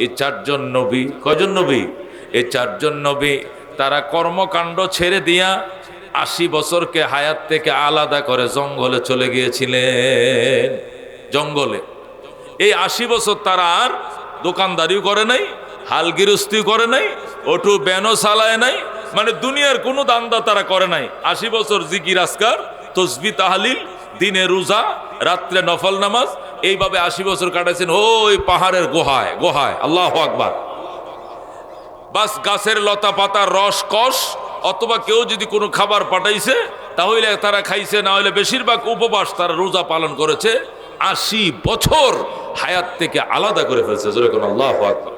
এই 4 জন নবী। কয়জন নবী? এই 4 জন নবী তারা কর্মকাণ্ড ছেড়ে দিয়া 80 বছরকে হায়াত থেকে আলাদা করে জঙ্গলে চলে গিয়েছিলেন। জঙ্গলে এই 80 বছর তারা আর দোকানদারিও করে নাই, হাল গৃহস্থিও করে নাই, ওটু ব্যানও চালায় নাই, মানে দুনিয়ার কোনো দান্দা তারা করে নাই। 80 বছর জিকির আজকার, তসবিহ তাহলিল, দিনে রোজা, রাত্রে নফল নামাজ, এইভাবে 80 বছর কাটাইছেন ওই পাহাড়ের গুহায় গুহায়। আল্লাহু আকবার। বাস গাছের লতা পাতার রস কষ, অথবা কেউ যদি কোনো খাবার পাঠাইছে তাহলে তারা খাইছে, না হলে বেশিরভাগ উপবাস তারা রোজা পালন করেছে। 80 বছর হায়াত থেকে আলাদা করে ফেলছে। যেরকম আল্লাহু আকবার।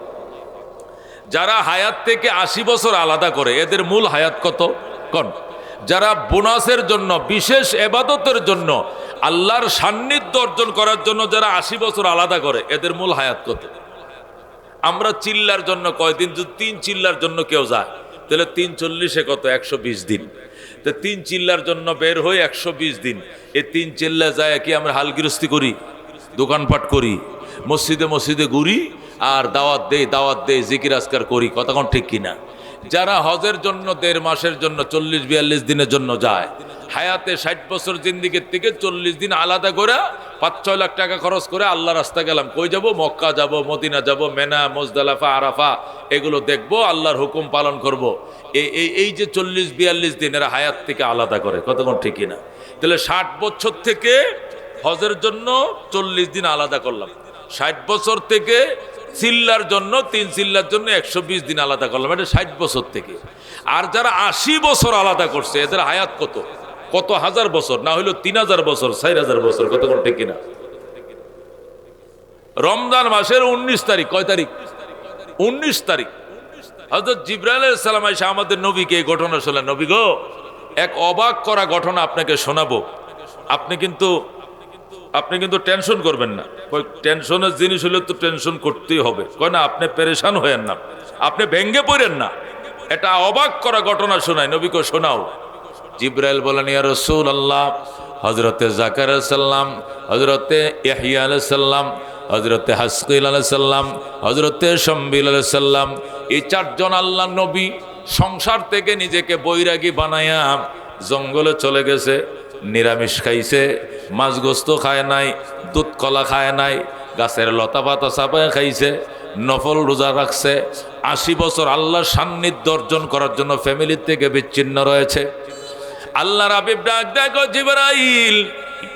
যারা হায়াত থেকে 80 বছর আলাদা করে এদের মূল হায়াত কত? কোন? যারা বোনাসের জন্য, বিশেষ ইবাদতের জন্য, আল্লাহর সান্নিধ্য অর্জন করার জন্য যারা 80 বছর আলাদা করে এদের মূল হায়াত কত? আমরা চিল্লার জন্য কয়দিন? যদি 3 চিল্লার জন্য কেউ যায় তাহলে 3 40-এ কত? 120 দিন। তো 3 চিল্লার জন্য বের হয়ে 120 দিন। এই 3 চিল্লা যায় কি আমরা হাল গৃহস্থী করি, দোকানপাট করি, মসজিদে মসজিদে ঘুরি, আর দাওয়াত দেই, জিকির আজকার করি। কতক্ষণ ঠিক কিনা? যারা হজের জন্য 1.5 মাসের জন্য 40-42 দিনের জন্য যায়, হায়াতে 60 বছর জিন্দিগির থেকে 40 দিন আলাদা করে 5-6 লাখ টাকা খরচ করে আল্লাহ রাস্তা গেলাম। কই যাব? মক্কা যাব, মদিনা যাব, মেনা, মুজদালিফা, আরাফা, এগুলো দেখবো, আল্লাহর হুকুম পালন করব। এই যে 40-42 দিন এরা হায়াত থেকে আলাদা করে। কতক্ষণ ঠিক কিনা? তাহলে 60 বছর থেকে হজের জন্য 40 দিন আলাদা করলাম, 60 বছর থেকে চিল্লার জন্য 3 চিল্লার জন্য 120 দিন আলাদা করলাম, এটা 60 বছর থেকে। আর যারা 80 বছর আলাদা করছে এদের হায়াত কত? কত হাজার বছর? না হইলো 3000 বছর, 4000 বছর। কতক্ষণ ঠিক কিনা? রমজান মাসের 19 তারিখ, কয় তারিখ? 19 তারিখ হযরত জিবরাইল আলাইহিস সালাম এসে আমাদের নবীকে এই ঘটনা শোনালেন। নবী গো, এক অবাক করা ঘটনা আপনাকে শোনাবো, আপনি কিন্তু টেনশন করবেন না। টেনশনের জিনিস হলে তো টেনশন করতেই হবে। কয় না, আপনি পেরেশান হয়েন না, আপনি ভেঙ্গে পড়েন না, এটা অবাক করা ঘটনা শোনায়। নবীকে শোনাও। জিবরাইল বলেন, ইয়া রাসূলুল্লাহ, হযরতে জাকারিয়া আলাইহিস সালাম, হযরতে ইয়াহইয়া আলাইহিস সালাম, হযরতে হাসকিল আলাইহিস সালাম, হযরতে শামবিল আলাইহিস সালাম, এই 4 জন আল্লাহর নবী সংসার থেকে নিজেকে বৈরাগী বানায়া জঙ্গলে চলে গেছে। নিরামিষ খাইছে, মাছ গোস্ত খায় নাই, দুধ কলা খায় নাই, গাছের লতা পাতা চাপায় খাইছে, নফল রোজা রাখছে। 80 বছর আল্লাহর সান্নিধ্য অর্জন করার জন্য ফ্যামিলির থেকে বিচ্ছিন্ন রয়েছে। আল্লাহর হাবিব ডাক দেখো জিবরাইল,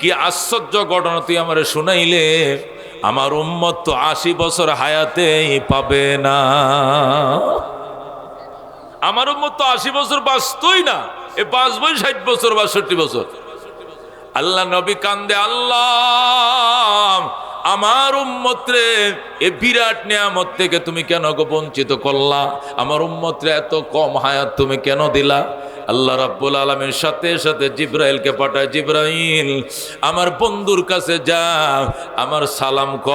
কি আশ্চর্য ঘটনা তুই আমারে শুনাইলে, আমার উম্মত তো 80 বছর হায়াতেই পাবে না, আমার উম্মত তো 80 বছর বাঁচতই না, এ বাঁচবই 60 বছর 62 বছর। আল্লাহ নবী কান্দে, আল্লাহ আমার উম্মত রে এ বিরাট নিয়ামত থেকে তুমি কেন গো বঞ্চিত করলা, আমার উম্মত রে এত কম হায়াত তুমি কেন দিলা। আল্লাহ রাব্বুল আলামিন সাথে সাথে জিবরাইলকে পাঠায়, জিবরাইল আমার বন্ধুর কাছে যা, আমার সালাম ক,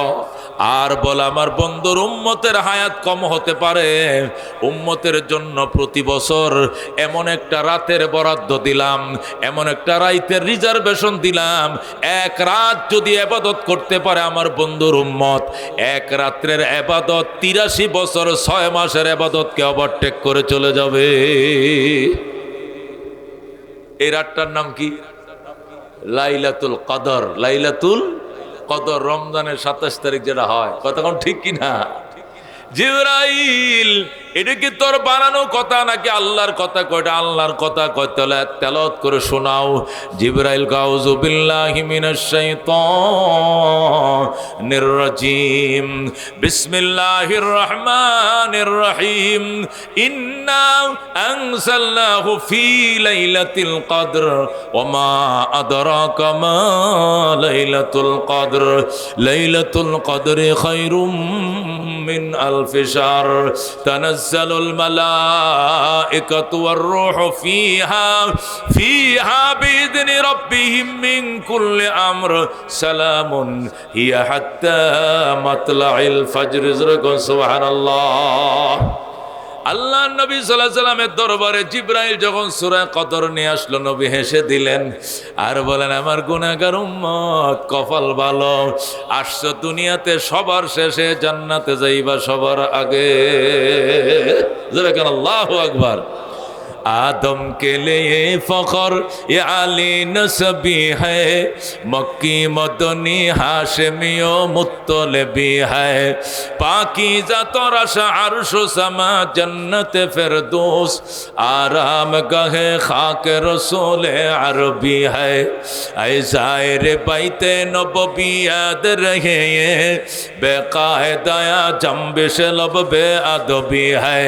আর বল আমার বন্ধুর উম্মতের হায়াত কম হতে পারে, উম্মতের জন্য প্রতি বছর এমন একটা রাতের বরাদ্দ দিলাম, এমন একটা রাতের রিজার্ভেশন দিলাম, এক রাত যদি ইবাদত করতে পারে আমার বন্ধুর উম্মত, এক রাত্রের ইবাদত 83 বছর 6 মাসের ইবাদতকে ওভারটেক করে চলে যাবে। এই রাতটার নাম কি? লাইলাতুল কদর। লাইলাতুল কদর, রমজানের 27 তারিখ যেটা হয়, কতক্ষণ ঠিক কিনা? জিবরাইল এটা কি তোর বানানো কথা নাকি আল্লাহর কথা? কয়টা আল্লাহর কথা, কয়টা তেলাওয়াত করে শোনাও। জিবরাইল আউযু বিল্লাহি মিনাশ শাইতানির রাজিম, বিসমিল্লাহির রহমানির রহিম, ইন্না আনজালনাহু ফি লাইলাতিল কদর ওয়া মা আদরাকা মা লাইলাতুল কদর, লাইলাতুল কদরি খায়রুম মিন আলফি শাহর, তানাজ্জালুল মালাইকাতু ওয়ার রূহু ফিহা বিইذনি রাব্বিহিম মিন কুল্লি আমর, সালামুন হিয়া হাত্তা মাতলাইল ফজর। সুবহানাল্লাহ। আল্লাহ নবী সাল্লাল্লাহু আলাইহি ওয়াসাল্লামের দরবারে জিবরাইল যখন সূরা কদর নিয়ে আসলো, নবী হেসে দিলেন আর বলেন, আমার গুনাহগার উম্মত কপাল ভালো, আসছো দুনিয়াতে সবার শেষে, জান্নাতে যাইবা সবার আগে। যারা কেন আল্লাহু আকবার। आदम के लिए फखर ये आली नसबी है, मक्की मदनी हाशमियो मुत्तलबी है, पाकीज़ा तोराशा अर्श समा जन्नत फिरदौस, आराम गहे खाक रसूल अरबी है, ऐ ज़ाहिर बैते नबवी याद रहे ये, बेकायदा जंबिश लब बेअदबी है,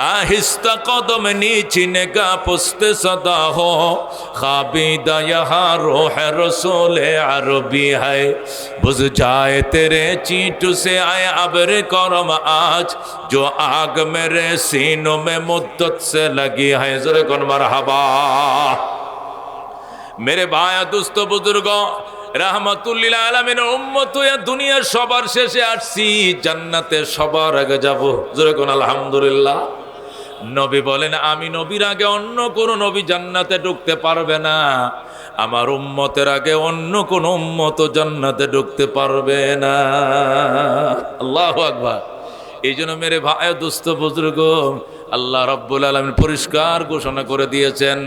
आहिस्ता कदम नीचे का पुस्ते सदा हो, खाबिदा यहाँ रूह रसूल अरबी है, बुझ जाए तेरे चींट से आए अब्र करम आज, जो आग मेरे सीनों में मुद्दत से लगी है। ज़रा कौन मरहबा। मेरे भाई दोस्तों बुजुर्गों, रहमतुल्लिल आलमीन उम्मत या दुनिया सबार शेषे आसছি, জান্নাতে সবার আগে যাব। ज़रा कौन আলহামদুলিল্লাহ। নবী বলেন, আমি নবীর আগে অন্য কোন নবী জান্নাতে ঢুকতে পারবে না, আমার উম্মতের আগে অন্য কোন উম্মত জান্নাতে ঢুকতে পারবে না। আল্লাহু আকবার। এই জন্য মেরে ভাই দোস্ত বুজুর্গ, আল্লাহ রাব্বুল আলামিন পরিষ্কার ঘোষণা করে দিয়েছেন,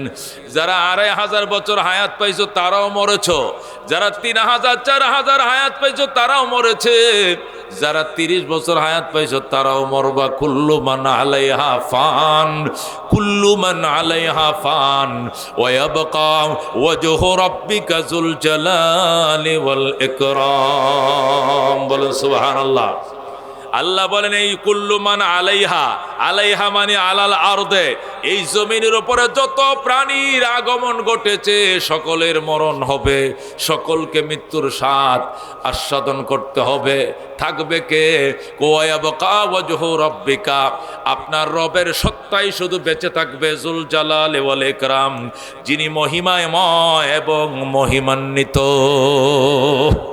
যারা 2500 বছর হায়াত পাইছো তারাও মরেছো, যারা 3000 4000 হায়াত পাইছো তারাও মরেছে, যারা 30 বছর হায়াত পাইছো তারাও মরবা। কুল্লু মান আলাইহা ফান, কুল্লু মান আলাইহা ফান, ওয়া ইয়াবকা ওয়াজহু রাব্বিকা যুল জালালি ওয়াল ইকরাম। বলেন সুবহানাল্লাহ। আল্লাহ বলেন, এই কুল্লু মান আলাইহা, আলাইহা মানে আলাল আরদে, এই জমিনের উপরে যত প্রাণীর আগমন ঘটেছে সকলের মরণ হবে, সকলকে মৃত্যুর স্বাদ আস্বাদন করতে হবে। থাকবে কে? ওয়ায়াবকা ওয়াজহু রাব্বিকা, আপনার রবের সত্তাই শুধু বেঁচে থাকবে, যুল জালালি ওয়াল ইকরাম, যিনি মহিমাময় এবং মহিমান্বিত।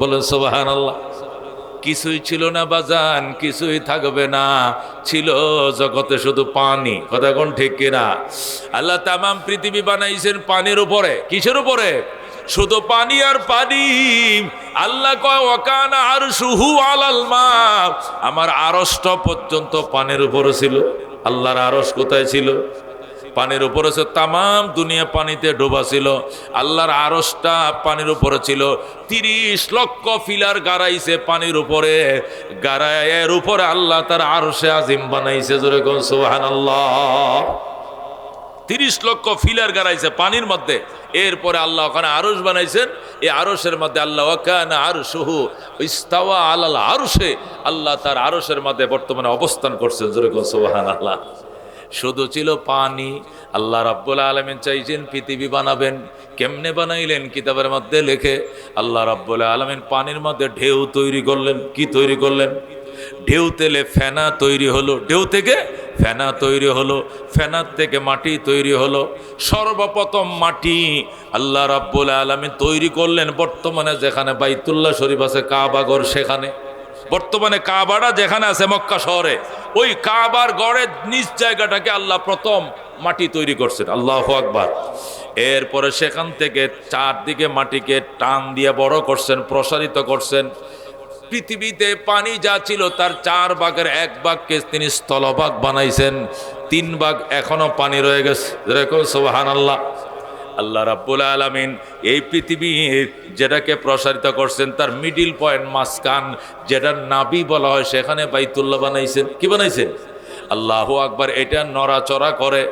বলেন সুবহানাল্লাহ। কিছুই ছিল না বাজান, কিছুই থাকবে না, ছিল জগতে শুধু পানি। কথা কোন ঠিক কিনা? আল্লাহ তামাম পৃথিবী বানাইছেন পানির উপরে। কিসের উপরে? শুধু পানি আর পানি। আল্লাহ কয় ওয়াকানা আরশুহু আলাল মা, আমার আরশটা পর্যন্ত পানির উপরে ছিল। আল্লাহর আরশ কোথায় ছিল? পানির উপরে ছিল। তামাম দুনিয়া পানিতে ডোবা ছিল, আল্লাহর আরশটা পানির উপরে ছিল। 30 লক্ষ ফিলার গাড়াইছে পানির উপরে, গাড়ায়ের উপরে আল্লাহ তার আরশে আজিম বানাইছে। জোরে কোন সুবহানাল্লাহ। 30 লক্ষ ফিলার গাড়াইছে পানির মধ্যে। এরপরে আল্লাহ ওখানে আরশ বানাইছেন। এই আরশের মধ্যে আল্লাহ ওয়াকানা আরশুহু ইস্তাওয়া আলাল আরশে, আল্লাহ তার আরশের মধ্যে বর্তমানে অবস্থান করছেন। জোরে কোন সুবহানাল্লাহ। শুধু ছিল পানি। আল্লাহ রাব্বুল আলামিন চাইছেন পৃথিবী বানাবেন, কেমনে বানাইলেন কিতাবের মধ্যে লেখে। আল্লাহ রাব্বুল আলামিন পানির মধ্যে ঢেউ তৈরি করলেন। কি তৈরি করলেন? ঢেউ তেলে ফেনা তৈরি হলো, ঢেউ থেকে ফেনা তৈরি হলো, ফেনার থেকে মাটি তৈরি হলো। সর্বপ্রথম মাটি আল্লাহ রাব্বুল আলামিন তৈরি করলেন বর্তমানে যেখানে বাইতুল্লাহ শরীফ আছে, কাবাগর, সেখানে। বর্তমানে কাবাটা যেখানে আছে মক্কা শহরে, ওই কাবার গড়ের নিচ জায়গাটাকে আল্লাহ প্রথম মাটি তৈরি করছেন। আল্লাহু আকবার। এরপরে সেখান থেকে চারদিকে মাটিকে টান দিয়ে বড় করছেন, প্রসারিত করছেন। পৃথিবীতে পানি যা ছিল তার 4 ভাগের 1 ভাগকে তিনি স্থলভাগ বানাইছেন। 3 ভাগ এখনো পানি রয়ে গেছে। যেরকম সুবহানাল্লাহ। আল্লাহ রাব্বুল আলামিন এই পৃথিবী যেটাকে প্রসারিত করছেন তার মিডিল পয়েন্ট, মাঝখান, যেটার নাভি বলা হয়, সেখানে বাইতুল্লাহ বানাইছেন। কি বানাইছেন? আল্লাহু আকবার। এটা নড়াচড়া করে।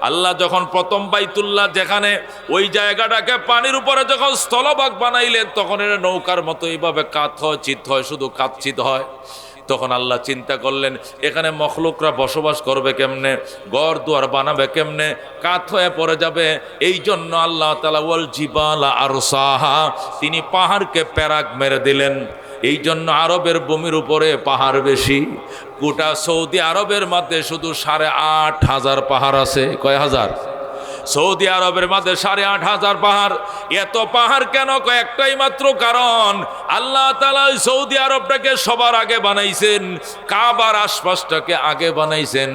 আল্লাহ যখন প্রথম বাইতুল্লাহ যেখানে, ওই জায়গাটাকে পানির উপরে যখন স্থলভাগ বানাইলেন, তখন এটা নৌকার মতো এইভাবে কাত হয়, চিত হয়, শুধু কাত চিত হয়। তখন আল্লাহ চিন্তা করলেন এখানে মখলুকরা বসবাস করবে কেমনে, ঘর দুয়ার বানাবে কেমনে, কাত হয়ে পড়ে যাবে। এই জন্য আল্লাহ তাআলা ওয়াল জিবালা আরসাহা, তিনি পাহাড়কে প্যারাক মেরে দিলেন। এই জন্য আরবের ভূমির উপরে পাহাড় বেশি। গোটা সৌদি আরবের মধ্যে শুধু 8,500 পাহাড় আছে। কয় হাজার? সৌদি আরবের মধ্যে 8,500 পাহাড়। এত পাহাড় কেন? একটাই মাত্র কারণ, আল্লাহ তাআলা সৌদি আরবটাকে সবার আগে বানাইছেন, কাবার আশপাশটাকে আগে বানাইছেন।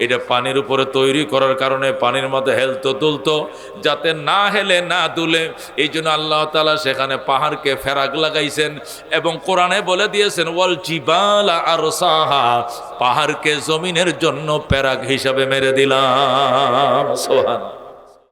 এটা পানির উপরে তৈরি করার কারণে পানির মধ্যে হেলতো দুলতো, যাতে না হেলে না দুলে। এই জন্য আল্লাহ তাআলা সেখানে পাহাড়কে ফেরাক লাগাইছেন। এবং কোরআনে বলে দিয়েছেন ওয়াল জিবালা আরসাহা, পাহাড়কে জমিনের জন্য প্যারাক হিসাবে মেরে দিলাম। সুবহান।